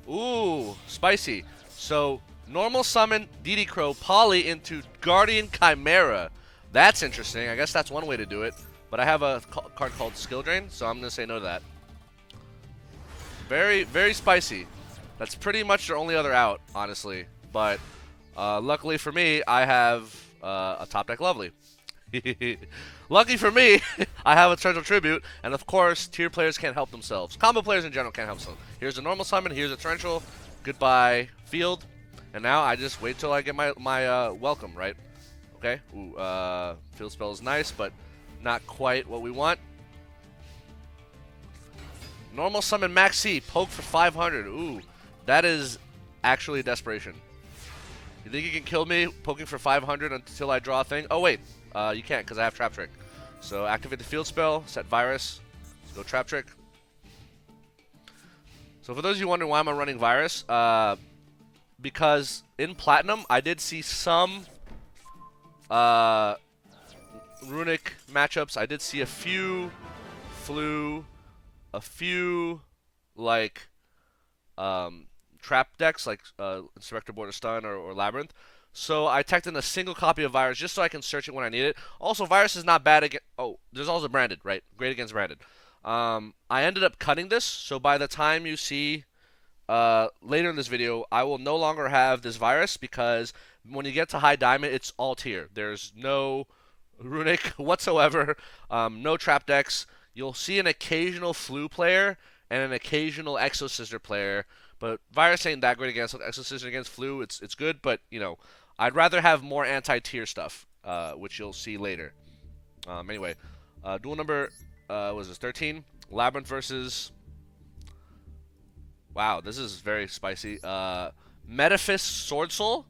Ooh, spicy. So, normal summon DD Crow Poly into Guardian Chimera. That's interesting. I guess that's one way to do it. But I have a card called Skill Drain, so I'm going to say no to that. Very spicy. That's pretty much their only other out, honestly. But luckily for me, I have a top deck Lovely. Lucky for me, I have a Torrential Tribute, and of course, tier players can't help themselves. Combo players in general can't help themselves. Here's a normal summon, here's a Torrential, goodbye field, and now I just wait till I get my welcome, right? Okay, ooh, field spell is nice, but not quite what we want. Normal summon Max C, poke for 500. Ooh, that is actually desperation. You think you can kill me poking for 500 until I draw a thing? Oh wait, you can't because I have Trap Trick. So activate the field spell, set Virus, go Trap Trick. So for those of you wondering why am I running Virus, because in Platinum I did see some Runic matchups. I did see a few Flu, a few like trap decks like Inspector Border Stun or Labrynth. So I teched in a single copy of Virus just so I can search it when I need it. Also, Virus is not bad against... Oh, there's also Branded, right? Great against Branded. I ended up cutting this, so by the time you see later in this video, I will no longer have this Virus because when you get to High Diamond, it's all tier. There's no Runic whatsoever, no trap decks. You'll see an occasional Flu player and an occasional Exosister player, but Virus ain't that great against Exosister. Against Flu, it's good, but you know, I'd rather have more anti-tier stuff, which you'll see later. Anyway, duel number was this 13? Labrynth versus. Wow, this is very spicy. Metaphys Swordsoul.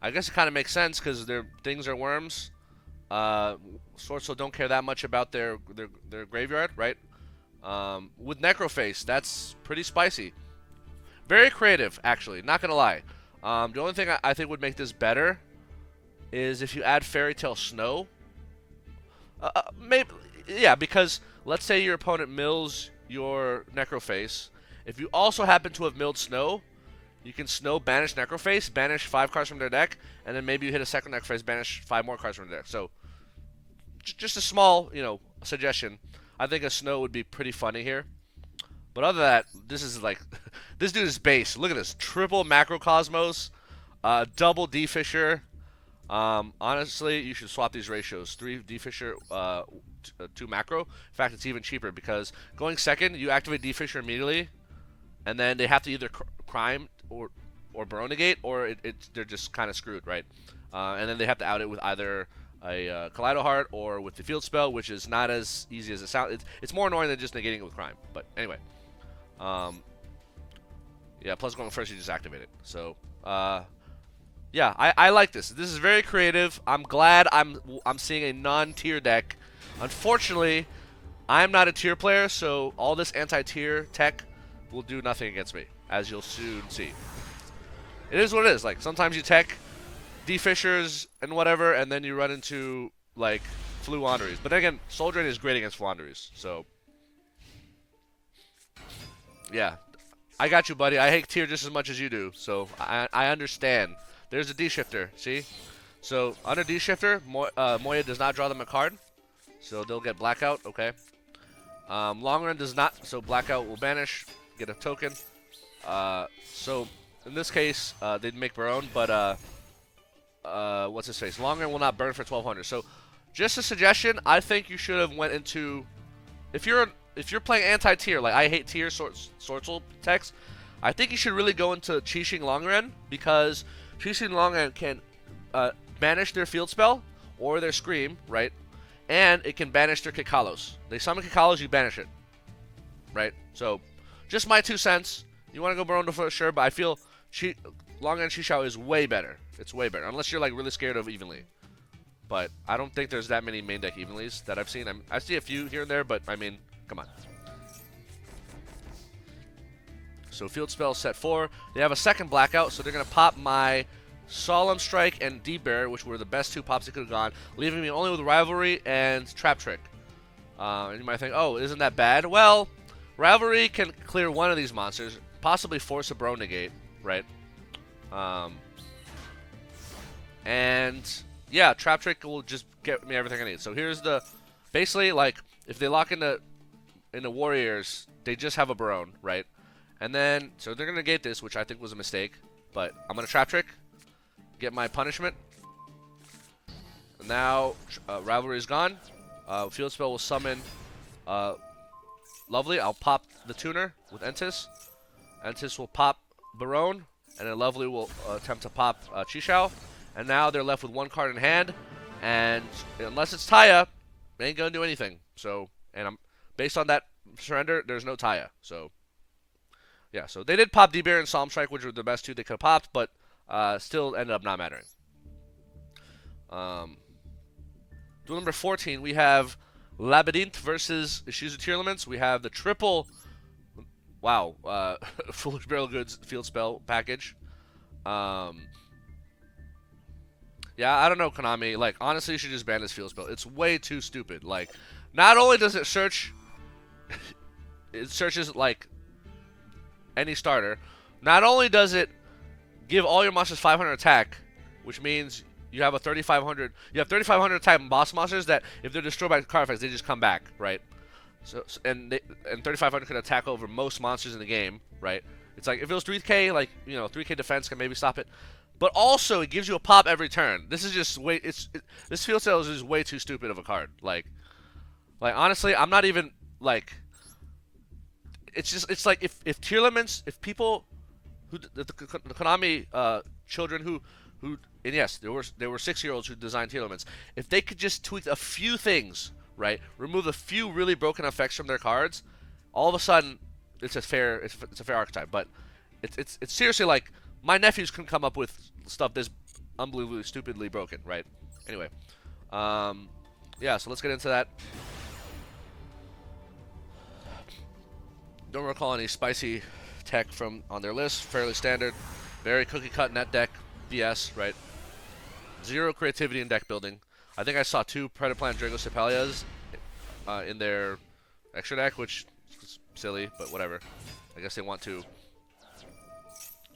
I guess it kind of makes sense because their things are worms. Swordsoul don't care that much about their graveyard, right? With Necroface, that's pretty spicy. Very creative, actually. Not gonna lie. The only thing I think would make this better is if you add Fairy Tale Snow. Maybe, yeah, because let's say your opponent mills your Necroface. If you also happen to have milled Snow, you can Snow banish Necroface, banish 5 cards from their deck, and then maybe you hit a second Necroface, banish 5 more cards from their deck. So, just a small, you know, suggestion. I think a Snow would be pretty funny here. But other than that, this is like, this dude is base. Look at this, triple Macrocosmos, double D-Fisher. Honestly, you should swap these ratios. 3 D-Fisher, 2 Macro. In fact, it's even cheaper because going second, you activate D-Fisher immediately, and then they have to either Crime or Baronegate, or they're just kind of screwed, right? And then they have to out it with either a Kaleido Heart or with the field spell, which is not as easy as it sounds. It's more annoying than just negating it with Crime. But anyway, yeah. Plus going first, you just activate it. So yeah, I like this. This is very creative. I'm glad I'm seeing a non-tier deck. Unfortunately, I'm not a tier player, so all this anti-tier tech will do nothing against me, as you'll soon see. It is what it is. Like, sometimes you tech D-Fishers and whatever, and then you run into, like, Floowandereeze. But then again, Soul Drain is great against Floowandereeze, so... Yeah. I got you, buddy. I hate tier just as much as you do, so I understand. There's a D-Shifter, see? So, under D-Shifter, Moya does not draw them a card, so they'll get Blackout, okay. Long Run does not, so Blackout will banish, get a token. So, in this case, they'd make Baron, but, what's his face? Long Run will not burn for 1200. So, just a suggestion, I think you should have went into, if you're playing anti-tier, like I hate tier Swordsoul techs, I think you should really go into Qixing Longren, because Qixing Longren can banish their field spell or their Scream, right? And it can banish their Kikalos. They summon Kikalos, you banish it, right? So, just my 2 cents. You want to go Baron for sure, but I feel Longren Shishao is way better. It's way better, unless you're like really scared of Evenly. But I don't think there's that many main deck Evenlies that I've seen. I see a few here and there, but I mean, come on. So field spell set 4. They have a second Blackout, so they're gonna pop my Solemn Strike and Deep Bear, which were the best 2 pops they could have gone, leaving me only with Rivalry and Trap Trick. And you might think, oh, isn't that bad? Well, Rivalry can clear one of these monsters, possibly force a Bro Negate, right? And yeah, Trap Trick will just get me everything I need. So here's the, basically, like, if they lock into Warriors, they just have a Baron, right? And then, so they're going to negate this, which I think was a mistake. But I'm going to Trap Trick, get my punishment. And now, Rivalry is gone. Field Spell will summon Lovely. I'll pop the Tuner with Entis. Entis will pop Baron. And then Lovely will attempt to pop Qishao. And now they're left with 1 card in hand. And unless it's tie-up, they ain't going to do anything. So, and I'm based on that surrender, there's no Taya. So yeah, so they did pop D-Bear and Psalm Strike, which were the best two they could have popped, but still ended up not mattering. Duel number 14, we have Labrynth versus Ishizu Tearlaments. We have the triple, wow, Foolish Barrel Goods field spell package. Yeah, I don't know, Konami. Like, honestly, you should just ban this field spell. It's way too stupid. Like, not only does it search, it searches, like, any starter. Not only does it give all your monsters 500 attack, which means you have a 3,500. You have 3,500 attack boss monsters that, if they're destroyed by card effects, they just come back, right? So and 3,500 can attack over most monsters in the game, right? It's like if it was 3K, like 3K defense can maybe stop it, but also it gives you a pop every turn. This is just way. This field sale is just way too stupid of a card. Like honestly, I'm not even like. It's like if Tearlaments, if people who the Konami children who and yes, there were 6-year-olds who designed Tearlaments, if they could just tweak a few things, right, remove a few really broken effects from their cards, all of a sudden it's a fair archetype. But it's seriously like my nephews couldn't come up with stuff this unbelievably stupidly broken, right? Anyway, yeah, so let's get into that. Don't recall any spicy tech from on their list. Fairly standard, very cookie cut net deck BS, right? Zero creativity in deck building. I think I saw 2 Predaplant Dragosepalias in their extra deck, which is silly, but whatever. I guess they want to.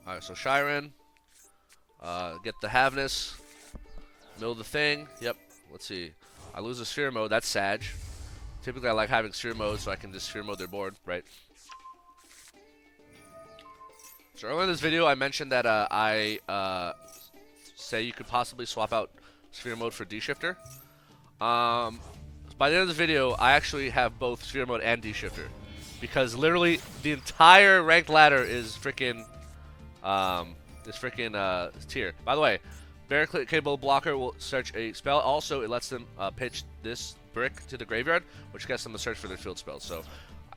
Alright, so Shiren. Get the Havness. Mill the thing. Yep, let's see. I lose a Sphere Mode, that's Sag. Typically I like having Sphere Mode so I can just Sphere Mode their board, right? So earlier in this video I mentioned that I say you could possibly swap out Sphere Mode for D-Shifter. By the end of this video, I actually have both Sphere Mode and D-Shifter. Because literally, the entire Ranked Ladder is freaking tier. By the way, Barricade Blocker will search a spell. Also, it lets them pitch this brick to the graveyard, which gets them to search for their field spells. So,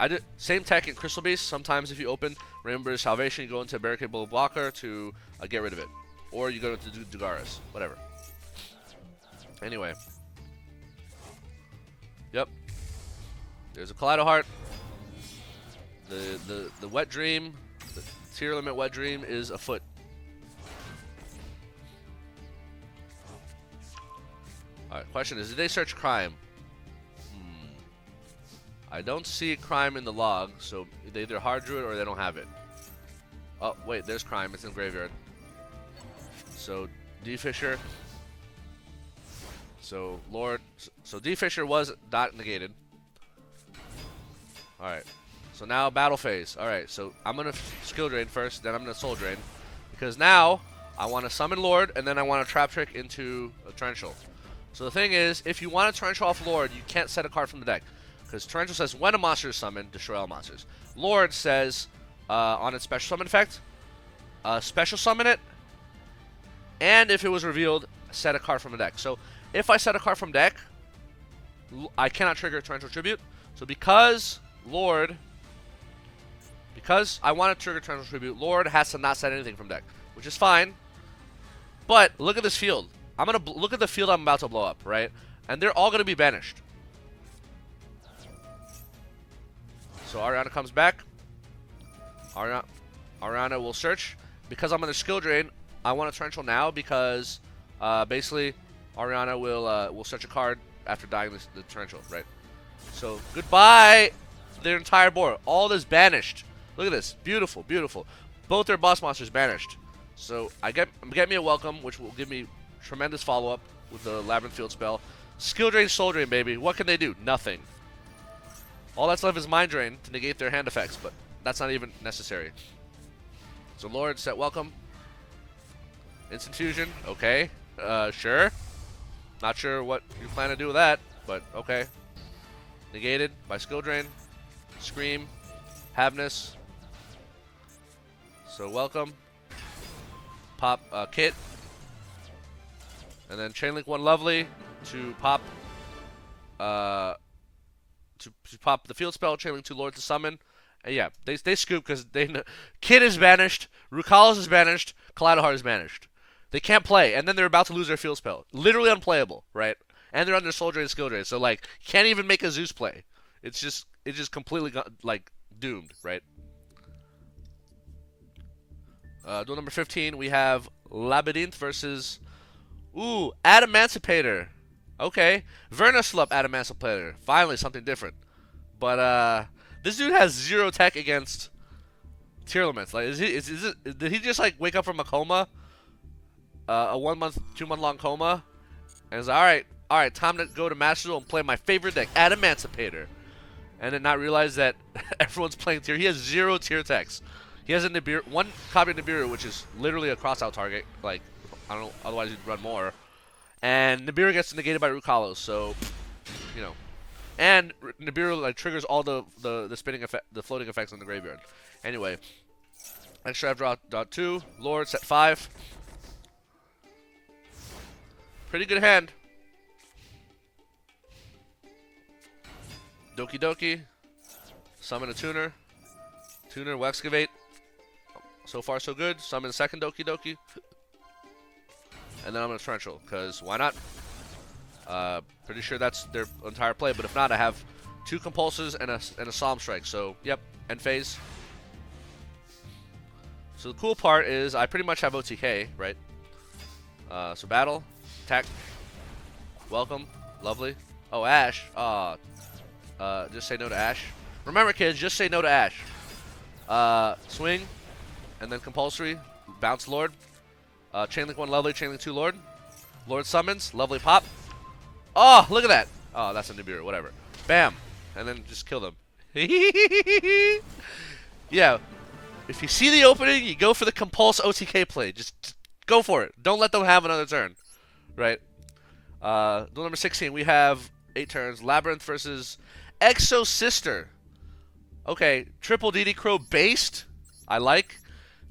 I did same tech in Crystal Beast. Sometimes if you open Rainbow's Salvation, you go into Barricade Blocker to get rid of it. Or you go to Dugaris. Whatever. Anyway. Yep. There's a Kaleido Heart. The Wet Dream, the Tier Limit Wet Dream is afoot. Alright, question is, did they search crime? I don't see crime in the log, so they either hard drew it or they don't have it. Oh, wait, there's crime. It's in the graveyard. So, D-Fisher. So, Lord. So, D-Fisher was not negated. Alright. So, now battle phase. Alright, so I'm going to skill drain first, then I'm going to soul drain. Because now, I want to summon Lord, and then I want to trap trick into a Torrential. So, the thing is, if you want to Torrential off Lord, you can't set a card from the deck. Because Torrential says, when a monster is summoned, destroy all monsters. Lord says, on its special summon effect, special summon it, and if it was revealed, set a card from the deck. So, if I set a card from deck, I cannot trigger Torrential Tribute. So, because I want to trigger Torrential Tribute, Lord has to not set anything from deck, which is fine. But, look at this field. I'm going to look at the field I'm about to blow up, right? And they're all going to be banished. So Ariana comes back. Ariana will search. Because I'm going to skill drain, I want a Torrential now because basically Ariana will search a card after dying the Torrential, right? So goodbye their entire board. All this banished. Look at this. Beautiful, beautiful. Both their boss monsters banished. So get me a welcome, which will give me tremendous follow-up with the Labrynth field spell. Skill drain, soul drain, baby. What can they do? Nothing. All that's left is Mind Drain to negate their hand effects, but that's not even necessary. So Lord, set welcome. Instant Fusion, okay. Sure. Not sure what you plan to do with that, but okay. Negated by Skill Drain. Scream. Havness. So welcome. Pop Kit. And then Chainlink One Lovely to pop to pop the field spell, Chainlink 2 Lord to summon. And yeah, they scoop because they know Kid is banished, Rukalis is banished, Kaleidoheart is banished. They can't play, and then they're about to lose their field spell. Literally unplayable, right? And they're under soul drain and skill drain, so like can't even make a Zeus play. It's just completely like doomed, right? Duel number 15, we have Labrynth versus Adamancipator. Okay, Vernusylph Adamancipator. Finally, something different. But this dude has 0 tech against Tearlaments. Like, did he just like wake up from a coma, a 1 month, 2 month long coma, and is like, all right, time to go to Master Duel and play my favorite deck, Adamancipator, and then not realize that everyone's playing Tear. He has 0 Tear techs. He has a Nibiru, 1 copy of Nibiru, which is literally a crossout target. Like, I don't know, otherwise he'd run more. And Nibiru gets negated by Rukalis, so, you know. And Nibiru like triggers all the spinning effect, the floating effects in the graveyard. Anyway, extra draw 2, Lord set 5. Pretty good hand. Doki Doki, summon a tuner. Tuner will excavate. So far, so good. Summon a second Doki Doki. And then I'm going to Torrential, because why not? Pretty sure that's their entire play, but if not, I have 2 Compulses and a Solemn Strike. So, yep, end phase. So the cool part is I pretty much have OTK, right? So battle, attack, welcome, lovely. Oh, Ash. Just say no to Ash. Remember, kids, just say no to Ash. Swing, and then compulsory, bounce Lord. Chainlink 1 lovely, Chainlink 2 Lord. Lord summons, lovely pop. Oh, look at that. Oh, that's a Nibiru, whatever. Bam, and then just kill them. Yeah, if you see the opening, you go for the compulse OTK play. Just go for it. Don't let them have another turn, right? Duel number 16, we have 8 turns. Labrynth versus Exosister. Okay, triple DD Crow based. I like.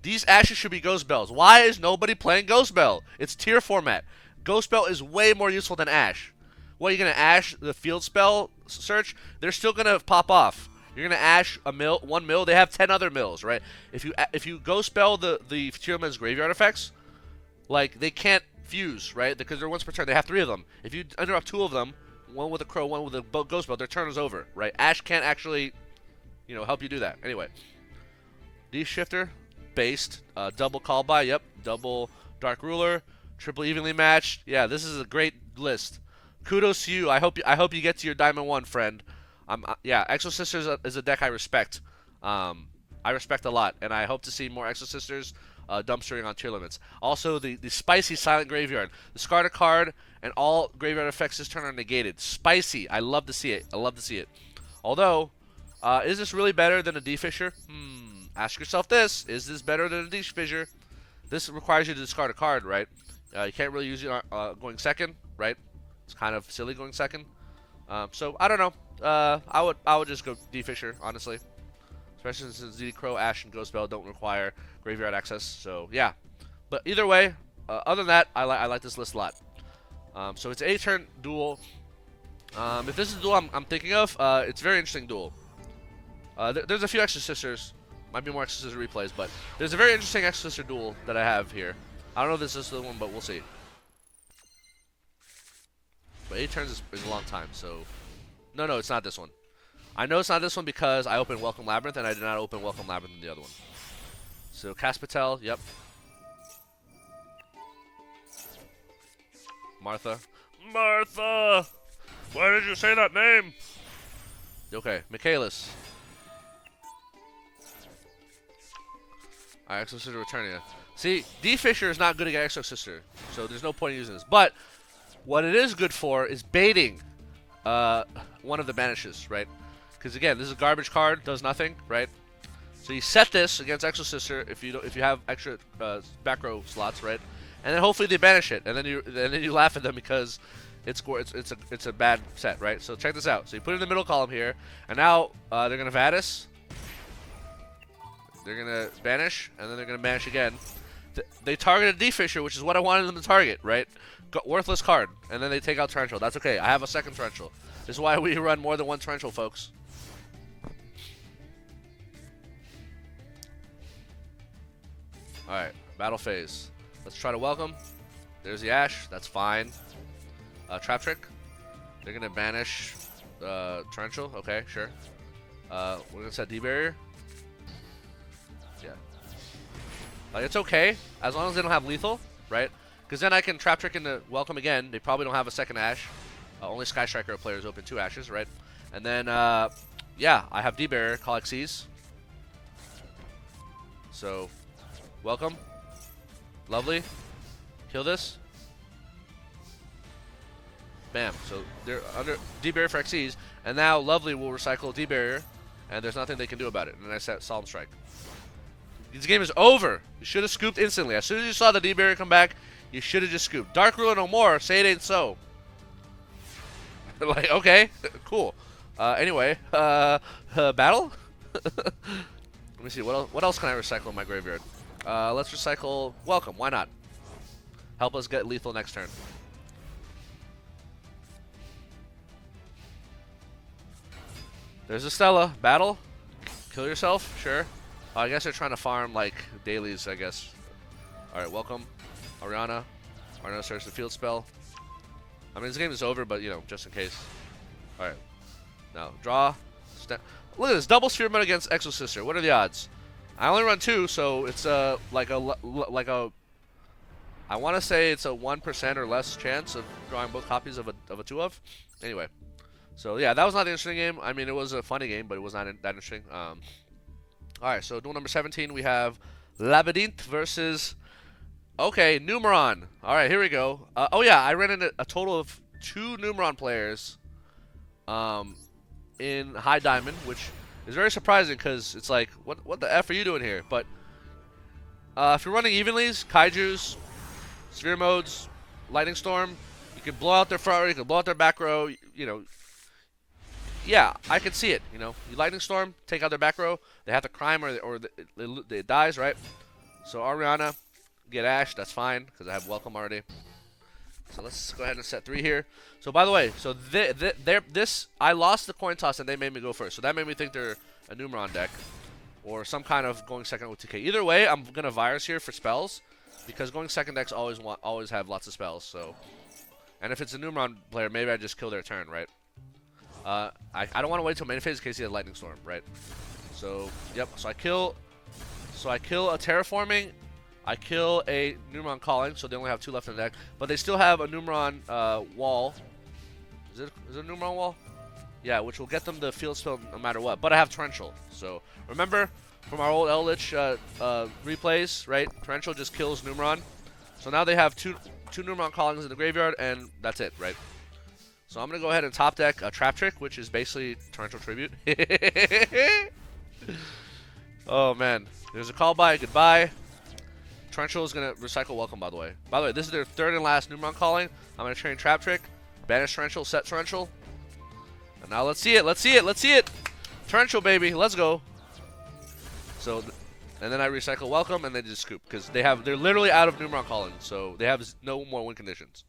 These Ashes should be Ghost Bells. Why is nobody playing Ghost Bell? It's tier format. Ghost Bell is way more useful than Ash. What, you're going to Ash the field spell search? They're still going to pop off. You're going to Ash a mill, 1 mill. They have 10 other mills, right? If you Ghost Spell the Tearlaments graveyard effects, like, they can't fuse, right? Because they're once per turn. They have 3 of them. If you interrupt 2 of them, 1 with a Crow, 1 with a Ghost Bell, their turn is over, right? Ash can't actually, you know, help you do that. Anyway. D-Shifter, based, double Call By, yep, double Dark Ruler, triple Evenly Matched. Yeah, this is a great list. Kudos to you. I hope you get to your Diamond 1, friend. Yeah, Exosister is a deck I respect. I respect a lot, and I hope to see more Exosisters dumpstering on Tearlaments. Also, the spicy Silent Graveyard. Discard a card, and all graveyard effects this turn are negated. Spicy. I love to see it. I love to see it. Although, is this really better than a D-Fisher? Ask yourself this. Is this better than a D-Fisher? This requires you to discard a card, right? You can't really use it going second, right? It's kind of silly going second. So, I don't know. I would just go D-Fisher, honestly. Especially since DD Crow, Ash, and Ghost Bell don't require graveyard access. So, yeah. But either way, other than that, I like this list a lot. So, it's an 8-turn duel. If this is the duel I'm thinking of, it's a very interesting duel. There's a few Exosisters. Might be more Exosister replays, but there's a very interesting Exosister duel that I have here. I don't know if this is the one, but we'll see. But 8 turns is a long time, so... No, it's not this one. I know it's not this one because I opened Welcome Labrynth, and I did not open Welcome Labrynth in the other one. So, Caspatel, yep. Martha. Martha! Why did you say that name? Okay, Michaelis. Alright, Exosister Returnia. See, D-Fisher is not good against Exosister, so there's no point in using this. But, what it is good for is baiting one of the banishes, right? Because again, this is a garbage card, does nothing, right? So you set this against Exosister if you have extra back row slots, right? And then hopefully they banish it, and then you laugh at them because it's a bad set, right? So check this out. So you put it in the middle column here, and now they're gonna Vadis. They're gonna banish, and then they're gonna banish again. They targeted D-Fisher, which is what I wanted them to target, right? Worthless card, and then they take out Torrential. That's okay. I have a second Torrential. This is why we run more than one torrential, folks. Alright, battle phase. Let's try to welcome. There's the Ash. That's fine. Trap Trick. They're going to banish torrential. Okay, sure. We're going to set D-Barrier. Yeah. Like, it's okay, as long as they don't have lethal, right? Because then I can Trap Trick into welcome again. They probably don't have a second Ash. Only Sky Striker players open 2 Ashes, right? And then, yeah, I have D-Barrier, call Xyz. So, welcome. Lovely. Kill this. Bam. So, they're under D-Barrier for Xyz. And now, Lovely will recycle D-Barrier. And there's nothing they can do about it. And then I set Solemn Strike. This game is over. You should have scooped instantly. As soon as you saw the D-Barrier come back, you should have just scooped. Dark Ruler no more. Say it ain't so. Like, okay, cool. Anyway, battle? Let me see, what else can I recycle in my graveyard? Let's recycle Welcome, why not? Help us get lethal next turn. There's a Stella, battle. Kill yourself, sure. I guess they're trying to farm, like, dailies, I guess. Alright, welcome. Ariana. Ariana starts the field spell. I mean, this game is over, but, you know, just in case. Alright. Now, draw. Look at this. Double Sphere Mode against Exosister. What are the odds? I only run 2, so it's like a I want to say it's a 1% or less chance of drawing both copies of a 2 of. Anyway. So, yeah, that was not an interesting game. I mean, it was a funny game, but it was not that interesting. Alright, so duel number 17, we have Labrynth versus... Okay, Numeron. Alright, here we go. Oh yeah, I ran into a total of 2 Numeron players in High Diamond, which is very surprising because it's like, what the F are you doing here? But if you're running Evenlies, Kaijus, Sphere Modes, Lightning Storm, you can blow out their front row, you can blow out their back row, you know. Yeah, I can see it, you know. You Lightning Storm, take out their back row, they have to crime or it dies, right? So Ariana... Get Ash, that's fine, because I have Welcome already. So let's go ahead and set 3 here. So by the way, so I lost the coin toss and they made me go first. So that made me think they're a Numeron deck. Or some kind of going second with 2K. Either way, I'm going to Virus here for spells. Because going second decks always have lots of spells. So, and if it's a Numeron player, maybe I just kill their turn, right? I don't want to wait till main phase in case he has Lightning Storm, right? So, yep. So I kill a Terraforming. I kill a Numeron Calling, so they only have 2 left in the deck. But they still have a Numeron Wall. Is it a Numeron Wall? Yeah, which will get them the field spell no matter what. But I have Torrential. So remember from our old Eldritch replays, right? Torrential just kills Numeron. So now they have two Numeron Callings in the graveyard, and that's it, right? So I'm going to go ahead and top deck a Trap Trick, which is basically Torrential Tribute. Oh, man. There's a call by, goodbye. Torrential is going to recycle Welcome, by the way. By the way, this is their 3rd and last Numeron Calling. I'm going to train Trap Trick, banish Torrential, set Torrential. And now let's see it, let's see it, let's see it! Torrential, baby, let's go. So, and then I recycle Welcome, and then just scoop. Because they're literally out of Numeron Calling, so they have no more win conditions.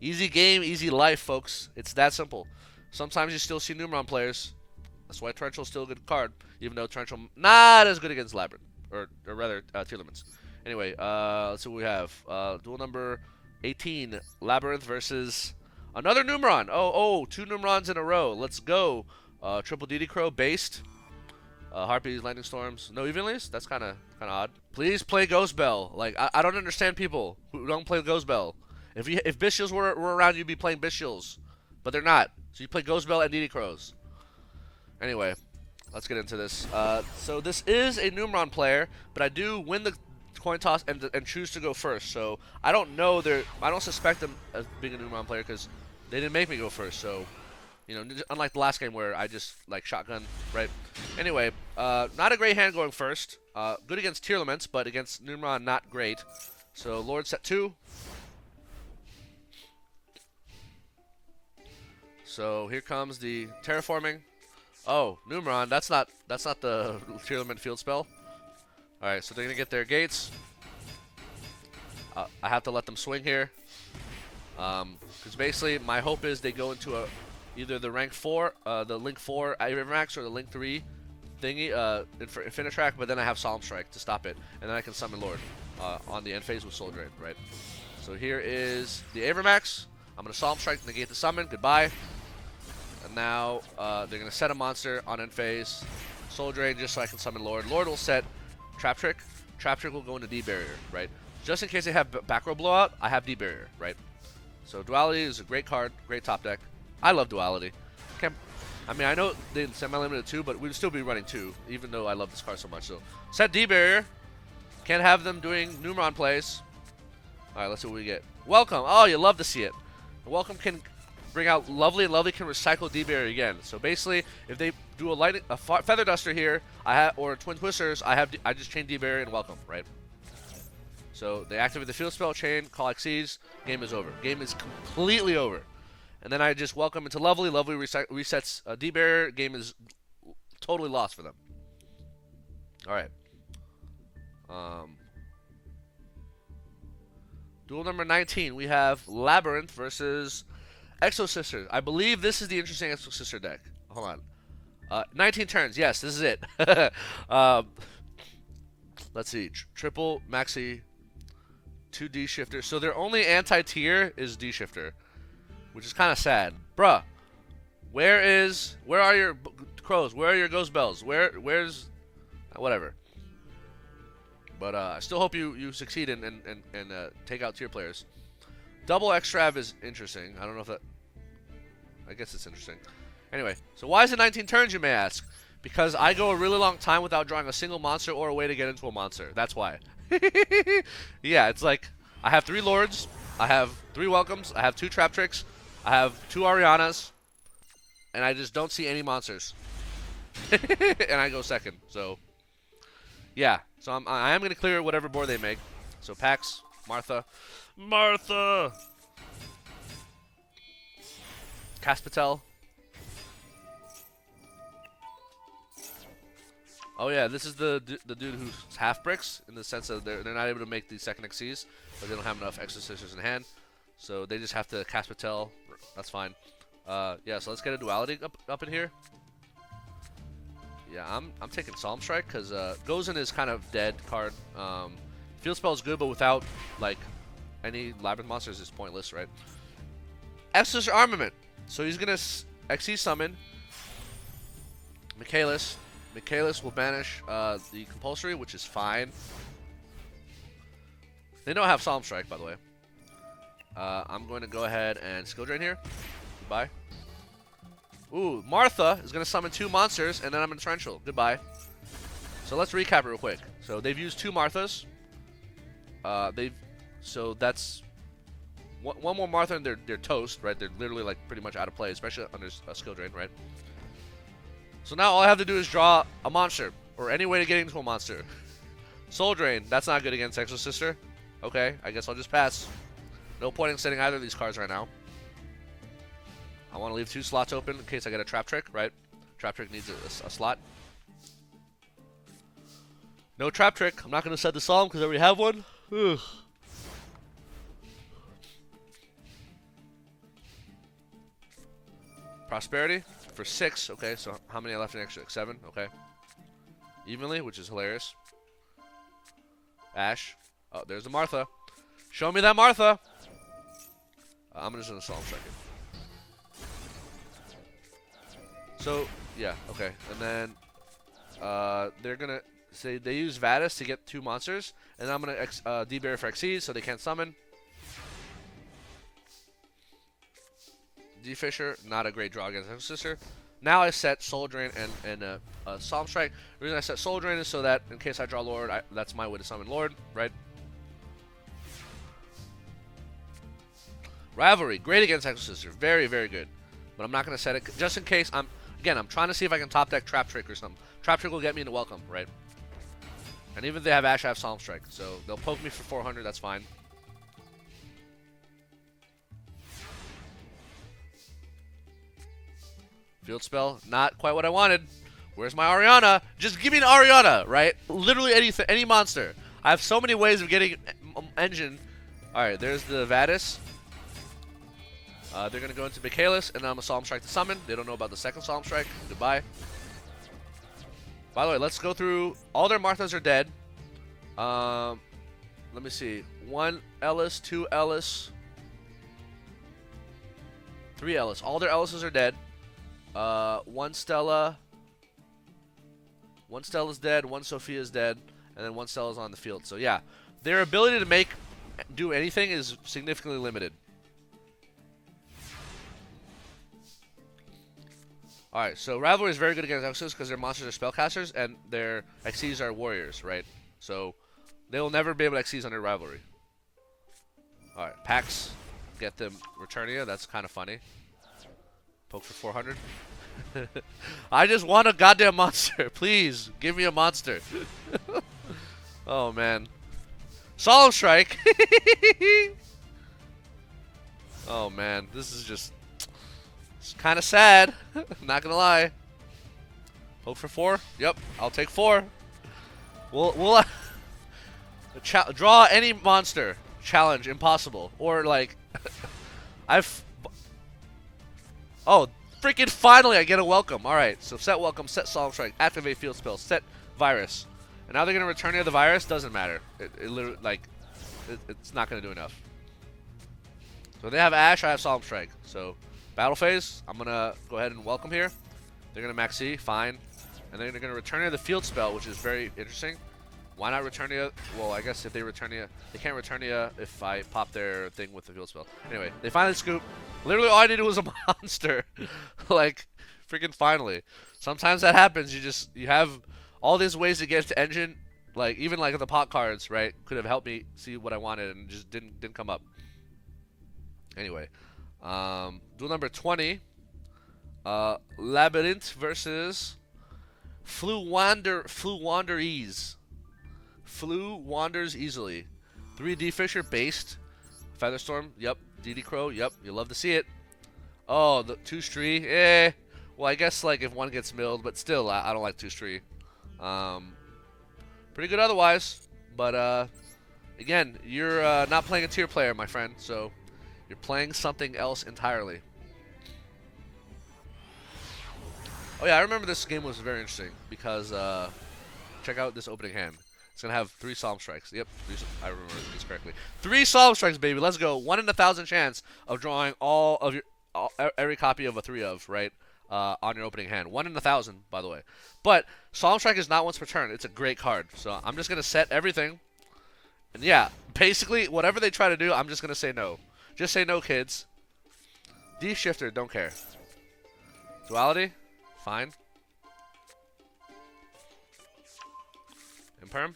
Easy game, easy life, folks. It's that simple. Sometimes you still see Numeron players. That's why Torrential's still a good card, even though Torrential not as good against Labrynth. Or rather, Tearlaments. Anyway, let's see what we have. Duel number 18, Labrynth versus another Numeron. Oh, 2 Numerons in a row. Let's go. Triple DD Crow based. Harpies, Lightning Storms. No Evenlies? That's kind of odd. Please play Ghost Bell. Like, I don't understand people who don't play Ghost Bell. If Bishiels were around, you'd be playing Bishiels. But they're not. So you play Ghost Bell and DD Crows. Anyway, let's get into this. So this is a Numeron player, but I do win the coin toss and choose to go first. So I don't know I don't suspect them as being a Numeron player because they didn't make me go first. So, you know, unlike the last game where I just like shotgun, right? Anyway, not a great hand going first. Good against Tearlaments, but against Numeron not great. So Lord set 2. So here comes the Terraforming. Oh, Numeron, that's not the Tearlament field spell. Alright, so they're going to get their gates. I have to let them swing here. Because basically, my hope is they go into either the rank 4, the link 4 Avermax or the link 3 thingy, Infinitrack, but then I have Solemn Strike to stop it, and then I can summon Lord on the end phase with Soul Drain, right? So here is the Avermax. I'm going to Solemn Strike to negate the summon. Goodbye. And now they're going to set a monster on end phase. Soul Drain just so I can summon Lord. Lord will set Trap Trick. Trap Trick will go into D-Barrier, right? Just in case they have back row blowout, I have D-Barrier, right? So Duality is a great card, great top deck. I love Duality. I mean, I know they semi-limited 2, but we'd still be running 2, even though I love this card so much. So set D-Barrier. Can't have them doing Numeron plays. Alright, let's see what we get. Welcome. Oh, you love to see it. Welcome can bring out Lovely, and Lovely can recycle D-Barrier again. So basically, if they do a Feather Duster here, or Twin Twisters, I just chain D-Barrier and Welcome, right? So they activate the field spell, chain, call Xyz, game is over. Game is completely over. And then I just welcome into Lovely. Lovely resets D-Barrier. Game is totally lost for them. Alright. Duel number 19. We have Labrynth versus Exosister. I believe this is the interesting Exosister deck. Hold on. 19 turns. Yes, this is it. Let's see. Triple Maxi 2 D-Shifter. So their only anti-tier is D-Shifter, which is kind of sad. Bruh, where are your crows? Where are your ghost bells? Where's whatever. But I still hope you succeed and take out tier players. Double Extrav is interesting. I don't know if that... I guess it's interesting. Anyway, so why is it 19 turns, you may ask? Because I go a really long time without drawing a single monster or a way to get into a monster. That's why. Yeah, it's like I have 3 Lords, I have 3 Welcomes, I have 2 Trap Tricks, I have 2 Arianas, and I just don't see any monsters. And I go second, so... Yeah, so I am going to clear whatever board they make. So Pax, Martha. Caspatel. Oh yeah, this is the dude who's half bricks, in the sense that they're not able to make the second Xyz, but they don't have enough Exosisters in hand. So they just have to Caspatel. That's fine. Yeah, so let's get a Duality up in here. Yeah, I'm taking Solemn Strike because Gozen is kind of dead card. Field Spell is good, but without like any Labyrinth monsters is pointless, right? Exosister Armament. So he's gonna Xyz summon Michaelis. Michaelis will banish the Compulsory, which is fine. They don't have Solemn Strike, by the way. I'm going to go ahead and Skill Drain here. Goodbye. Ooh, Martha is going to summon 2 monsters, and then I'm in Torrential. Goodbye. So let's recap it real quick. So they've used 2 Marthas. So that's one more Martha, and they're toast, right? They're literally like pretty much out of play, especially under a Skill Drain, right? So now all I have to do is draw a monster, or any way to get into a monster. Soul Drain. That's not good against Exosister. Okay, I guess I'll just pass. No point in setting either of these cards right now. I want to leave 2 slots open in case I get a Trap Trick, right? Trap Trick needs a slot. No Trap Trick. I'm not going to set the Solemn because I already have one. Ugh. Prosperity for 6. Okay, so how many I left in extra? 7. Okay. Evenly, which is hilarious. Ash. Oh, there's the Martha. Show me that Martha. I'm just going to Solemn Strike it. So, yeah, okay. And then they're going to say they use Vadis to get 2 monsters. And I'm going to D-Barrier for Xyz so they can't summon. D-Fisher, not a great draw against Exosister. Now I set Soul Drain and Solemn Strike. The reason I set Soul Drain is so that in case I draw Lord, that's my way to summon Lord, right? Rivalry, great against Exosister. Very, very good. But I'm not going to set it just in case. I'm trying to see if I can top deck Trap Trick or something. Trap Trick will get me into Welcome, right? And even if they have Ash, I have Solemn Strike. So they'll poke me for 400, that's fine. Field Spell, not quite what I wanted. Where's my Ariana? Just give me an Ariana, right? Literally anything, any monster. I have so many ways of getting engine. Alright, there's the Vadis. They're going to go into Michaelis, and then I'm going to Solemn Strike to summon. They don't know about the second Solemn Strike. Goodbye. By the way, let's go through. All their Marthas are dead. Let me see. 1 Ellis, 2 Ellis, 3 Ellis. All their Ellises are dead. 1 Stella. 1 Stella's dead. 1 Sophia's dead. And then 1 Stella's on the field. So, yeah. Their ability to do anything is significantly limited. Alright, so Rivalry is very good against Exos because their monsters are spellcasters and their Xyz are warriors, right? So they will never be able to Xyz under Rivalry. Alright, packs. Get them Returnia. That's kind of funny. Poke for 400. I just want a goddamn monster. Please, give me a monster. Oh, man. Solemn Strike. Oh, man. This is just... It's kind of sad. Not gonna lie. Poke for 4. Yep, I'll take 4. We'll draw any monster. Challenge impossible. Or like, oh, freaking finally I get a welcome. All right, so set welcome, set Solemn Strike, activate field spell, set virus, and now they're gonna return near the virus. Doesn't matter. It literally it's not gonna do enough. So they have Ash. I have Solemn Strike. So. Battle phase, I'm going to go ahead and welcome here. They're going to Maxi, fine. And then they're going to Returnia the field spell, which is very interesting. Why not Returnia? Well, I guess if they Returnia, they can't Returnia if I pop their thing with the field spell. Anyway, they finally scoop. Literally all I needed was a monster. Like, freaking finally. Sometimes that happens. You have all these ways to get to engine. Like, even like the pot cards, right? Could have helped me see what I wanted and just didn't come up. Anyway. Duel number 20. Labrynth versus Floowandereeze. Flu wanders easily. 3D Fisher based. Featherstorm, yep. DD Crow, yep. You love to see it. Oh, the 2-3, eh. Well, I guess like if one gets milled, but still, I don't like 2-3. Pretty good otherwise, but again, you're not playing a tier player, my friend, so you're playing something else entirely. Oh yeah, I remember this game was very interesting because check out this opening hand. It's gonna have 3 Solemn Strikes. Yep, I remember this correctly. 3 Solemn Strikes, baby. Let's go. 1 in 1,000 chance of drawing all of every copy of a 3 of, right? On your opening hand. 1 in 1,000, by the way. But Solemn Strike is not once per turn. It's a great card. So I'm just gonna set everything. And yeah, basically whatever they try to do, I'm just gonna say no. Just say no, kids. D-Shifter, don't care. Duality, fine. Imperm.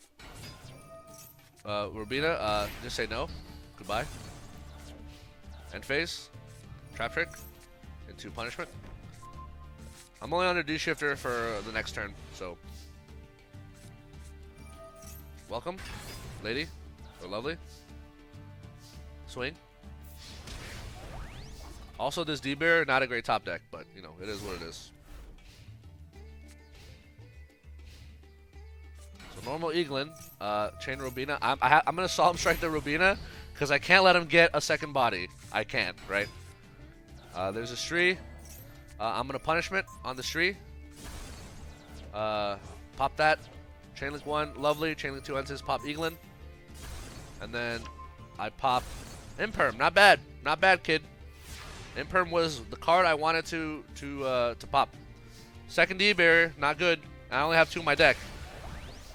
Rubina, just say no. Goodbye. End phase. Trap Trick. Into Punishment. I'm only under D-Shifter for the next turn, so. Welcome, lady. Or lovely. Swing. Also, this D-Bear, not a great top deck, but, you know, it is what it is. So, normal Eaglin, chain Robina. I'm going to Solemn Strike the Robina, because I can't let him get a second body. I can't, right? There's a Stree. I'm going to Punishment on the Stree. Pop that. Chainlink 1, lovely. Chainlink 2 enters, pop Eaglin. And then I pop Imperm. Not bad. Not bad, kid. Imperm was the card I wanted to pop. Second D-Bear, not good. I only have 2 in my deck.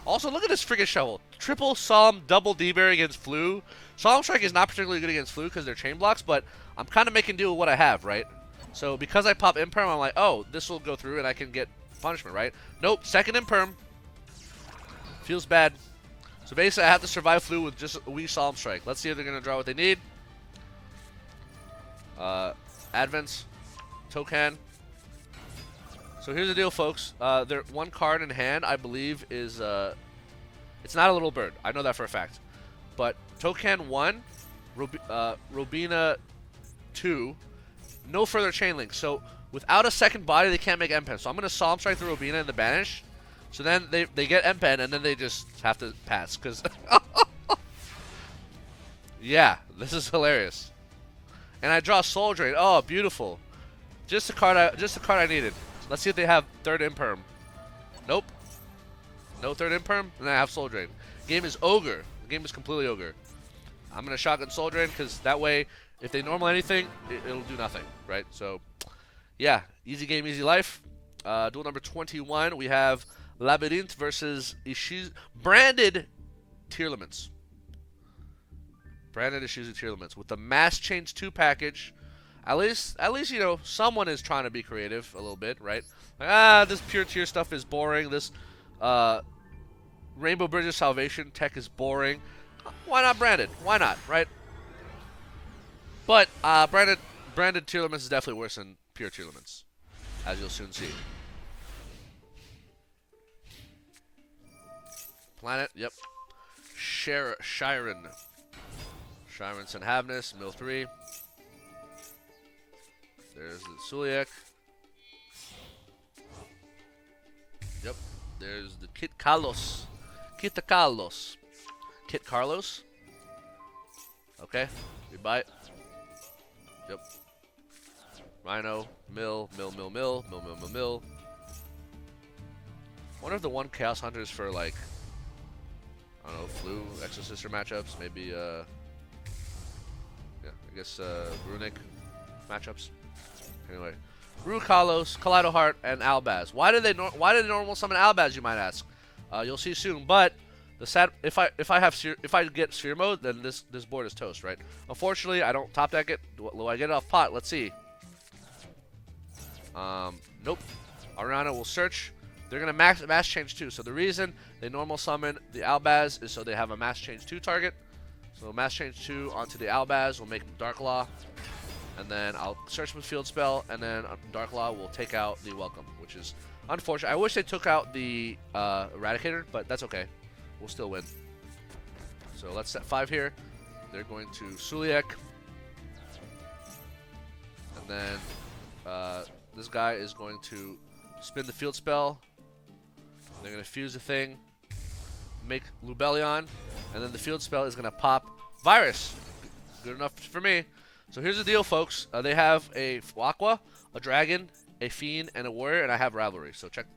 Also, look at this freaking shovel. Triple Solemn, double D-Bear against Flu. Solemn Strike is not particularly good against Flu because they're chain blocks, but I'm kind of making do with what I have, right? So because I pop Imperm, I'm like, oh, this will go through and I can get Punishment, right? Nope, second Imperm. Feels bad. So basically, I have to survive Flu with just a wee Solemn Strike. Let's see if they're going to draw what they need. Advents, Tokan. So here's the deal, folks. Their 1 card in hand, I believe, is it's not a little bird. I know that for a fact. But Tokan 1, Robina 2, no further chain link. So without a second body, they can't make M-Pen. So I'm gonna Solemn Strike the Robina in the banish. So then they get M-Pen and then they just have to pass because yeah, this is hilarious. And I draw Soul Drain. Oh, beautiful. Just the card I needed. Let's see if they have third Imperm. Nope. No third Imperm, and I have Soul Drain. Game is Ogre. The game is completely Ogre. I'm going to shotgun Soul Drain because that way, if they normal anything, it'll do nothing, right? So, yeah, easy game, easy life. Duel number 21, we have Labrynth versus Ishizu. Branded Tearlaments. Branded Ishizu Tearlaments with the Mass Change 2 package. At least, you know, someone is trying to be creative a little bit, right? Like, this pure tier stuff is boring. This Rainbow Bridge of Salvation tech is boring. Why not branded? Why not, right? But branded Tearlaments is definitely worse than pure Tearlaments, as you'll soon see. Planet, yep. Shiren. Shiren Senhavnus, Mill 3. There's the Suliek. Yep. There's the Kit Carlos. Kit Carlos. Okay. Goodbye. Yep. Rhino. Mill. I wonder if the one Chaos Hunter is for, like, I don't know, Flu, Exosister matchups. Maybe, yeah, I guess, Runic matchups. Anyway, Rukalos, Kaleido Heart, and Albaz. Why did they normal summon Albaz? You might ask. You'll see soon. But the sad, if I get Sphere mode, then this board is toast, right? Unfortunately, I don't top deck it. Do I get it off pot? Let's see. Nope. Ariana will search. They're gonna mass change 2. So the reason they normal summon the Albaz is so they have a mass change 2 target. So mass change 2 onto the Albaz will make Dark Law. And then I'll search with Field Spell, and then Dark Law will take out the Welcome, which is unfortunate. I wish they took out the Eradicator, but that's okay. We'll still win. So let's set 5 here. They're going to Suliek. And then this guy is going to spin the Field Spell. They're going to fuse the thing, make Lubellion, and then the Field Spell is going to pop Virus. Good enough for me. So here's the deal, folks. They have a Aqua, a Dragon, a Fiend, and a Warrior, and I have Rivalry. So check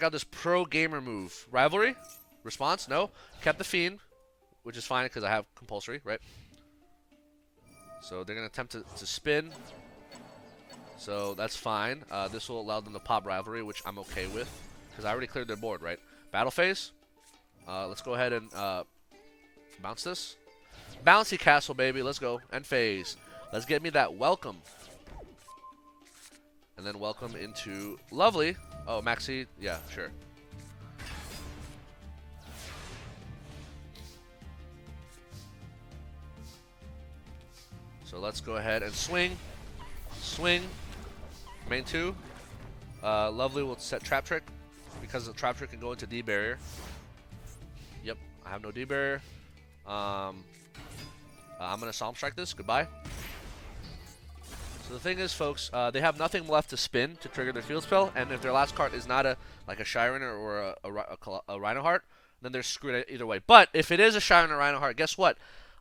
out this pro gamer move. Rivalry, response, no. Kept the Fiend, which is fine because I have Compulsory, right? So they're going to attempt to spin. So that's fine. This will allow them to pop Rivalry, which I'm okay with because I already cleared their board, right? Battle phase. Let's go ahead and bounce this. Bouncy Castle, baby. Let's go. End phase. Let's get me that Welcome. And then Welcome into Lovely. Oh, Maxi. Yeah, sure. So let's go ahead and swing. Swing. Main 2. Lovely will set Trap Trick because the Trap Trick can go into D Barrier. Yep, I have no D Barrier. I'm going to Psalm Strike this. Goodbye. So the thing is, folks, they have nothing left to spin to trigger their Field Spell, and if their last card is not like a Shiren or a Rhino Heart, then they're screwed either way. But if it is a Shiren or Rhino Heart, guess what?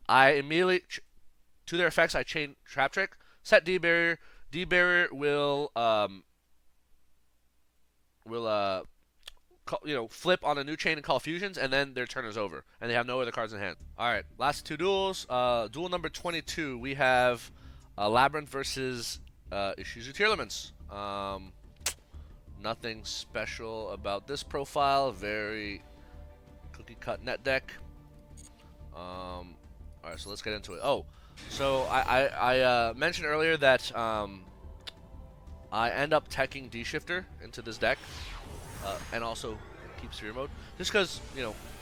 I immediately, to their effects, I chain Trap Trick, set D Barrier. D Barrier will flip on a new chain and call fusions, and then their turn is over, and they have no other cards in hand. All right, last 2 duels. Duel number 22, we have Labrynth versus Ishizu Tearlaments. Nothing special about this profile. Very cookie-cut net deck. All right, so let's get into it. Oh, so I mentioned earlier that I end up teching D-Shifter into this deck. And also keep Sphere mode, just because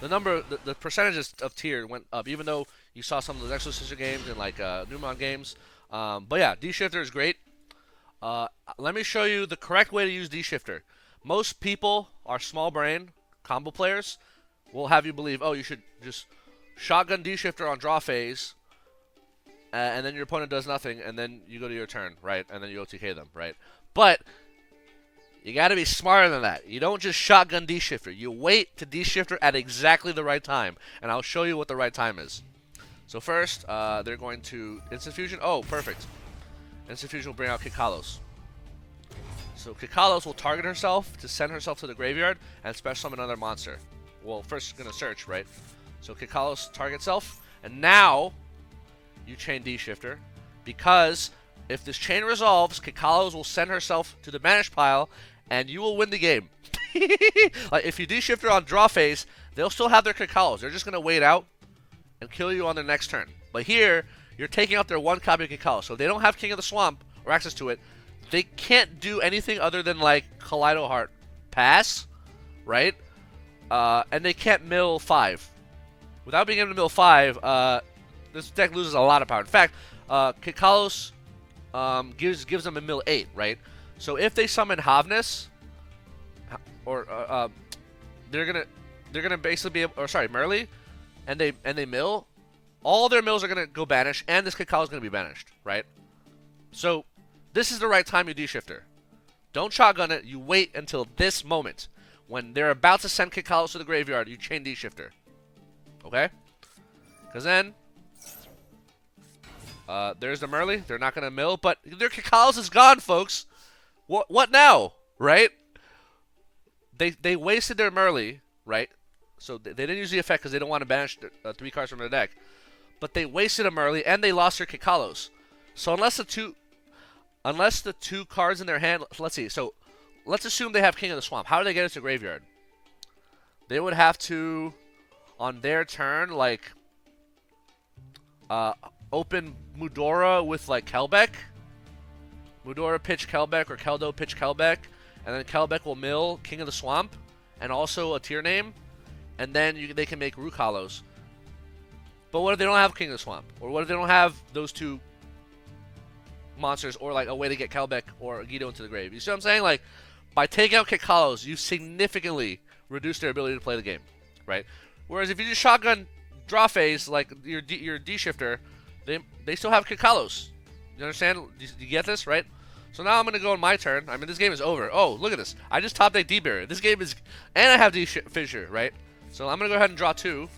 the percentages of tier went up, even though you saw some of those Exosister games and like Numeron games. But yeah, D-Shifter is great. Let me show you the correct way to use D-Shifter. Most people are small brain combo players will have you believe, oh, you should just shotgun D-Shifter on draw phase, and then your opponent does nothing, and then you go to your turn, right? And then you OTK them, right? But you got to be smarter than that. You don't just shotgun D-Shifter. You wait to D-Shifter at exactly the right time, and I'll show you what the right time is. So first, they're going to Instant Fusion. Oh, perfect. Instant Fusion will bring out Kikalos. So Kikalos will target herself to send herself to the graveyard and special summon another monster. Well, first she's gonna search, right? So Kikalos target self, and now you chain D-Shifter, because if this chain resolves, Kikalos will send herself to the banish pile, and you will win the game. Like, if you D-Shifter on draw phase, they'll still have their Kikalos. They're just gonna wait out and kill you on their next turn. But here, you're taking out their one copy of Kikalos. So if they don't have King of the Swamp or access to it, they can't do anything other than, like, Kaleido Heart pass, right? And they can't mill 5. Without being able to mill 5, this deck loses a lot of power. In fact, Kikalos gives them a mill 8, right? So if they summon Havnus, or they're gonna basically be able, or sorry, Merly, and they mill, all their mills are gonna go banish, and this Kikalos is gonna be banished, right? So this is the right time you D-Shifter. Don't shotgun it. You wait until this moment when they're about to send Kikalos to the graveyard. You chain D-Shifter, okay? Because then there's the Merly. They're not gonna mill, but their Kikalos is gone, folks. What now, right? They wasted their Merly, right? So they didn't use the effect because they don't want to banish 3 cards from their deck. But they wasted a Merly and they lost their Kikalos. So unless the two cards in their hand, let's see. So let's assume they have King of the Swamp. How do they get it to graveyard? They would have to, on their turn, like open Mudora with like Kelbeck. Mudora pitch Kelbeck, or Keldo pitch Kelbeck, and then Kelbeck will mill King of the Swamp and also a tier name, and then they can make Rukalos. But what if they don't have King of the Swamp? Or what if they don't have those two monsters, or like a way to get Kelbeck or Guido into the grave? You see what I'm saying? Like, by taking out Kikalos, you significantly reduce their ability to play the game, right? Whereas if you just shotgun draw phase, like your D-Shifter, they still have Kikalos. You understand? You get this, right? So now I'm going to go on my turn. I mean, this game is over. Oh, look at this. I just top deck D-Barrier. This game is... And I have D-Fissure, right? So I'm going to go ahead and draw 2.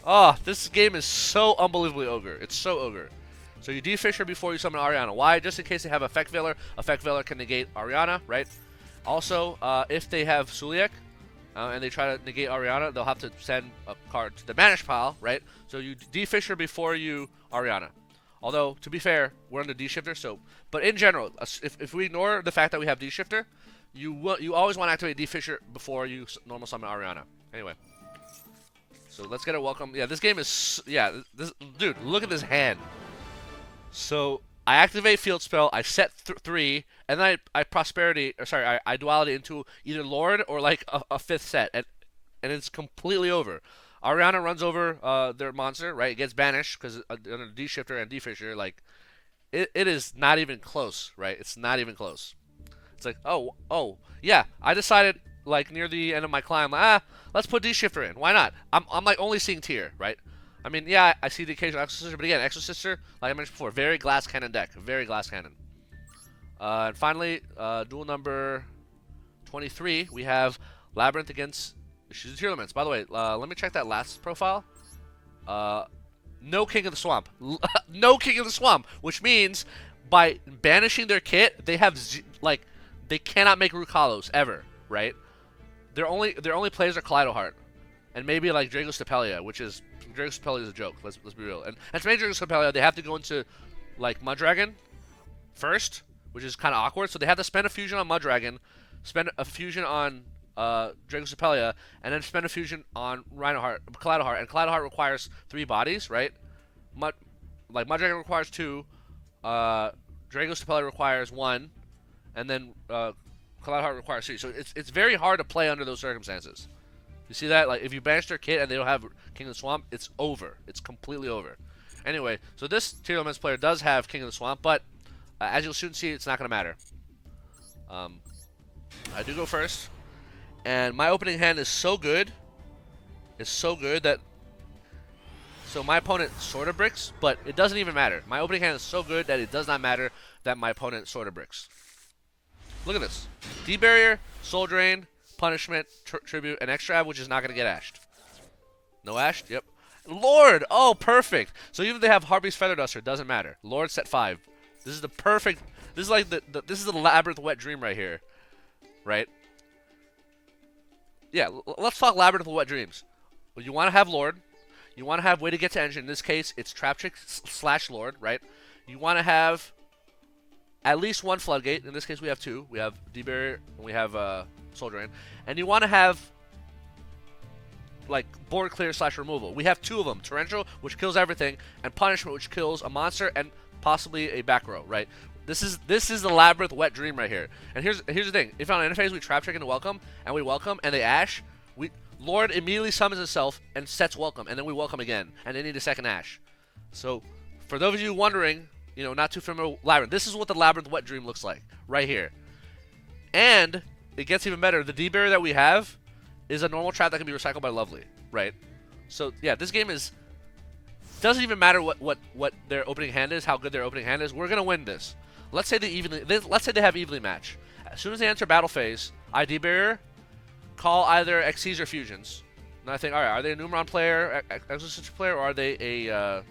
Oh, this game is so unbelievably ogre. It's so ogre. So you D-Fissure before you summon Ariana. Why? Just in case they have Effect Veiler. Effect Veiler can negate Ariana, right? Also, if they have Suliek, and they try to negate Ariana, they'll have to send a card to the banish pile, right? So you D-Fissure before you Ariana. Although, to be fair, we're under D-Shifter, so... But in general, if we ignore the fact that we have D-Shifter, you always want to activate D-Fissure before you normal summon Ariana. Anyway. So let's get a welcome. Yeah, this game is... Yeah, dude, look at this hand. So, I activate Field Spell, I set 3, and then I Prosperity... Or sorry, I Duality into either Lord or like a 5th set, and it's completely over. Ariana runs over their monster, right? It gets banished because under D-Shifter and D-Fissure, like, it is not even close, right? It's not even close. It's like, oh, yeah, I decided, like, near the end of my climb, let's put D-Shifter in. Why not? I'm like, only seeing tier, right? I mean, yeah, I see the occasional Exosister, but again, Exosister, like I mentioned before, very glass cannon deck. Very glass cannon. And finally, duel number 23, we have Labrynth against... She's Tearlaments. By the way, let me check that last profile. No King of the Swamp. No King of the Swamp, which means by banishing their kit, they have they cannot make Rukalos ever, right? Their only plays are Kaleido Heart, and maybe like Dragostapelia, which is Dragostapelia is a joke. Let's be real. And to make Dragostapelia, they have to go into like Mudragon first, which is kind of awkward. So they have to spend a fusion on Mudragon, spend a fusion on Dragostapelia, and then spend a fusion on Kaleido Heart, and Kaleido Heart requires 3 bodies, right? Mudragon requires 2, Dragostapelia requires 1, and then Kaleido Heart requires 3. So it's very hard to play under those circumstances. You see that? Like, if you banish their kit and they don't have King of the Swamp, it's over. It's completely over. Anyway, so this Tearlaments player does have King of the Swamp, but as you'll soon see, it's not going to matter. I do go first. And my opening hand is so good. It's so good that... So my opponent sort of bricks, but it doesn't even matter. My opening hand is so good that it does not matter that my opponent sort of bricks. Look at this. D-Barrier, Soul Drain, Punishment, Tribute, and Extra, which is not going to get ashed. No ashed? Yep. Lord! Oh, perfect! So even if they have Harpy's Feather Duster, it doesn't matter. Lord set 5. This is the perfect. This is like this is the Labrynth wet dream right here, right? Yeah, let's talk Labrynth wet dreams. Well, you want to have Lord. You want to have way to get to engine. In this case, it's Trap Trick / Lord, right? You want to have at least one Floodgate. In this case, we have two. We have D-Barrier and we have Soul Drain. And you want to have like board clear / removal. We have two of them: Torrential, which kills everything, and Punishment, which kills a monster and possibly a back row, right? This is the Labrynth wet dream right here. And here's the thing: if on end phase we Trap Trick into Welcome, and we Welcome, and they Ash, Lord immediately summons himself and sets Welcome, and then we Welcome again, and they need a second Ash. So, for those of you wondering, you know, not too familiar with Labrynth, this is what the Labrynth wet dream looks like right here. And it gets even better. The D-Barrier that we have is a normal trap that can be recycled by Lovely, right? So yeah, this game doesn't even matter what their opening hand is, how good their opening hand is. We're gonna win this. Let's say they have evenly match. As soon as they enter battle phase, I D-Barrier, call either Xyz or Fusions. And I think, all right, are they a Numeron player, Exosister player, or are they a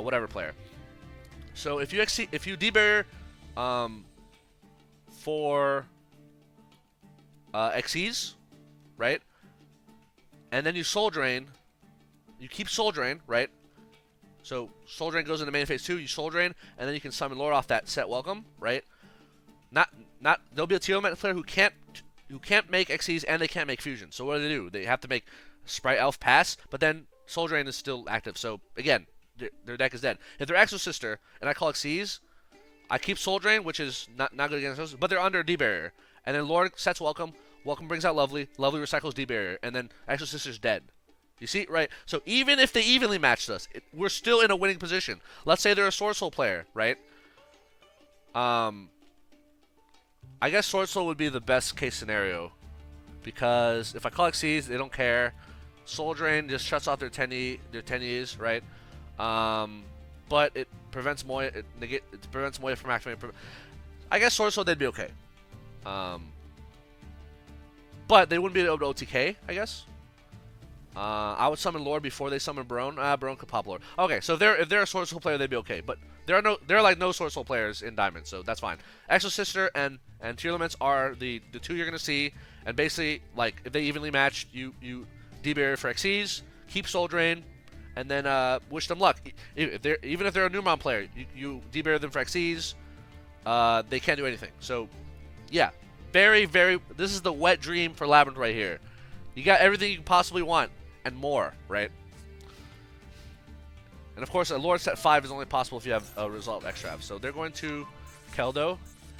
whatever player? So if you D-Barrier for Xyz, right? And then you Soul Drain. You keep Soul Drain, right? So Soul Drain goes into main phase 2. You Soul Drain, and then you can summon Lord off that set Welcome, right? There'll be a Tearlaments player who can't make Xyz and they can't make Fusion. So what do? They have to make Sprite Elf pass, but then Soul Drain is still active. So again, their deck is dead. If they're Exosister and I call Xyz, I keep Soul Drain, which is not good against Exosister, but they're under D-Barrier. And then Lord sets Welcome. Welcome brings out Lovely. Lovely recycles D-Barrier. And then Exosister's dead. You see? Right? So even if they evenly matched us, we're still in a winning position. Let's say they're a Swordsoul player, right? I guess Swordsoul would be the best case scenario. Because if I call Xyz, they don't care. Soul Drain just shuts off their 10Es, right? But it prevents Moya. It prevents Moya from activating. I guess Swordsoul, they'd be okay. But they wouldn't be able to OTK, I guess. I would summon Lord before they summon Brone. Brone could pop Lord. Okay, so if they're a Swordsoul player, they'd be okay. But there are like no Swordsoul players in Diamond, so that's fine. Exosister and Tearlaments are the two you're gonna see, and basically like if they evenly match, you D-Barrier for Xyz, keep Soul Drain, and then wish them luck. Even if they're a Numeron player, you D-Barrier them for Xyz. They can't do anything. So yeah, very this is the wet dream for Labrynth right here. You got everything you can possibly want and more, right? And of course, a Lord set 5 is only possible if you have a Resolve Extra. So they're going to Keldo,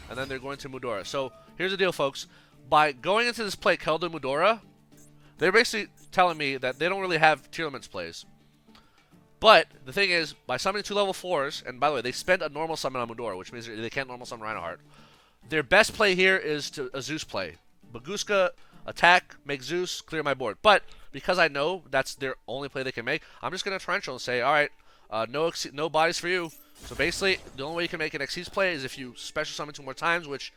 and then they're going to Mudora. So here's the deal, folks. By going into this play, Keldo Mudora, they're basically telling me that they don't really have Tearlaments plays. But the thing is, by summoning 2 level 4s, and by the way, they spent a normal summon on Mudora, which means they can't normal summon Rhinoheart. Their best play here is to a Zeus play. Baguska, attack, make Zeus, clear my board. But because I know that's their only play they can make, I'm just going to Torrential and say, all right, no bodies for you. So basically, the only way you can make an Xyz play is if you special summon 2 more times, which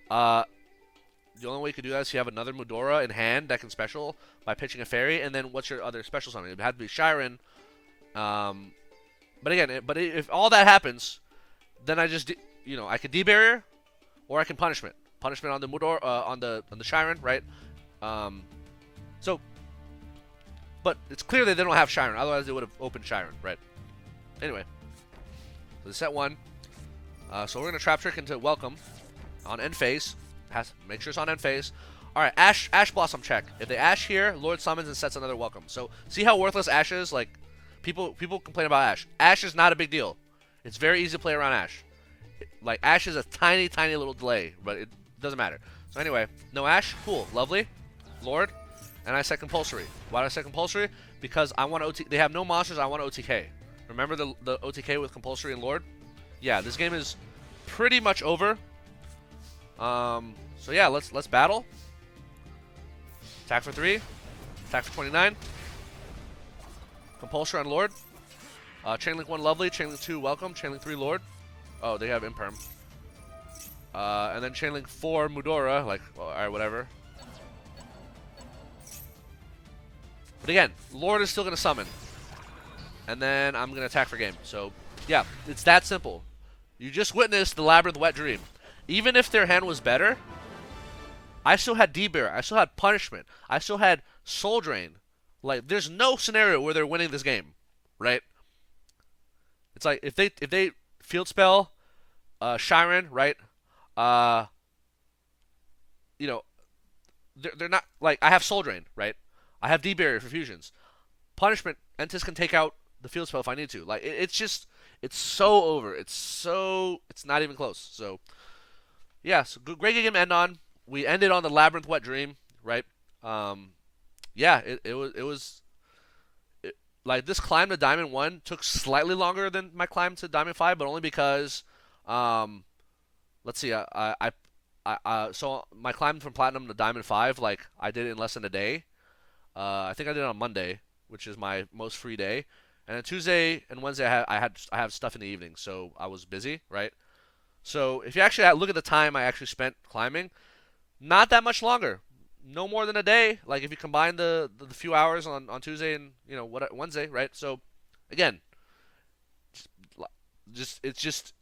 the only way you can do that is if you have another Mudora in hand that can special by pitching a fairy, and then what's your other special summon? It had to be Shiren. But again, if all that happens, then I just, I could D-Barrier, or I can Punishment. Punishment on the Mudora, on the Shiren, right? But it's clear that they don't have Shiren, otherwise they would have opened Shiren, right? Anyway, so set 1. So we're gonna Trap Trick into Welcome on end phase. Make sure it's on end phase. All right, Ash Blossom check. If they Ash here, Lord summons and sets another Welcome. So see how worthless Ash is? Like people complain about Ash. Ash is not a big deal. It's very easy to play around Ash. Like Ash is a tiny little delay, but it doesn't matter. So anyway, no Ash, cool, lovely, Lord, and I set Compulsory. Why do I set Compulsory? Because I want to OTK. They have no monsters. I want to OTK. Remember the OTK with Compulsory and Lord? Yeah, this game is pretty much over. So yeah, let's battle. Attack for 3. Attack for 29. Compulsory on Lord. Chainlink 1 Lovely. Chainlink 2 Welcome. Chainlink 3 Lord. Oh, they have Imperm. And then Chainlink 4 Mudora. Like, well, alright, whatever. But again, Lord is still going to summon. And then I'm going to attack for game. So, yeah, it's that simple. You just witnessed the Labrynth Wet Dream. Even if their hand was better, I still had D-Bear. I still had Punishment. I still had Soul Drain. Like, there's no scenario where they're winning this game, right? It's like if they Field Spell, Shiren, right? Uh, you know, they're not like I have Soul Drain, right? I have D-Barrier for fusions. Punishment, Entis can take out the Field Spell if I need to. Like it's just it's so over. It's not even close. So yeah, so great game to end on. We ended on the Labrynth Wet Dream, right? Yeah, like this climb to Diamond 1 took slightly longer than my climb to Diamond 5, but only because let's see, so my climb from Platinum to Diamond 5, like I did it in less than a day. I think I did it on Monday, which is my most free day, and then Tuesday and Wednesday I have stuff in the evening, so I was busy, right? So if you actually look at the time I actually spent climbing, not that much longer, no more than a day. Like if you combine the few hours on Tuesday and Wednesday, right? So again, it's just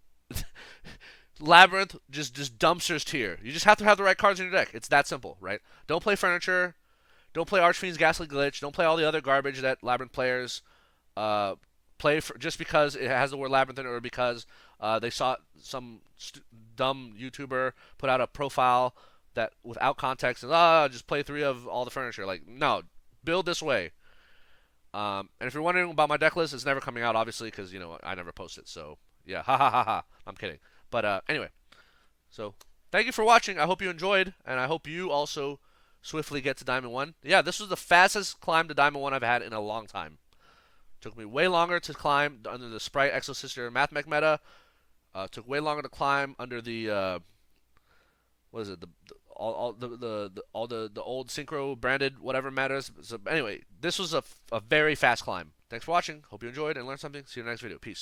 Labrynth just dumpsters tier. You just have to have the right cards in your deck. It's that simple, right? Don't play Furniture. Don't play Archfiend's Ghastly Glitch. Don't play all the other garbage that Labrynth players play for just because it has the word Labrynth in it, or because they saw some dumb YouTuber put out a profile that without context and just play 3 of all the Furniture. Like, no, build this way. And if you're wondering about my deck list, it's never coming out, obviously, because I never post it. So yeah, ha ha ha ha. I'm kidding. But anyway, so thank you for watching. I hope you enjoyed, and I hope you also swiftly get to Diamond 1. Yeah, this was the fastest climb to Diamond 1 I've had in a long time. Took me way longer to climb under the Sprite Exosister Math Mech meta. Took way longer to climb under the what is it? All the old Synchro branded whatever matters. So anyway, this was a very fast climb. Thanks for watching. Hope you enjoyed and learned something. See you in the next video. Peace.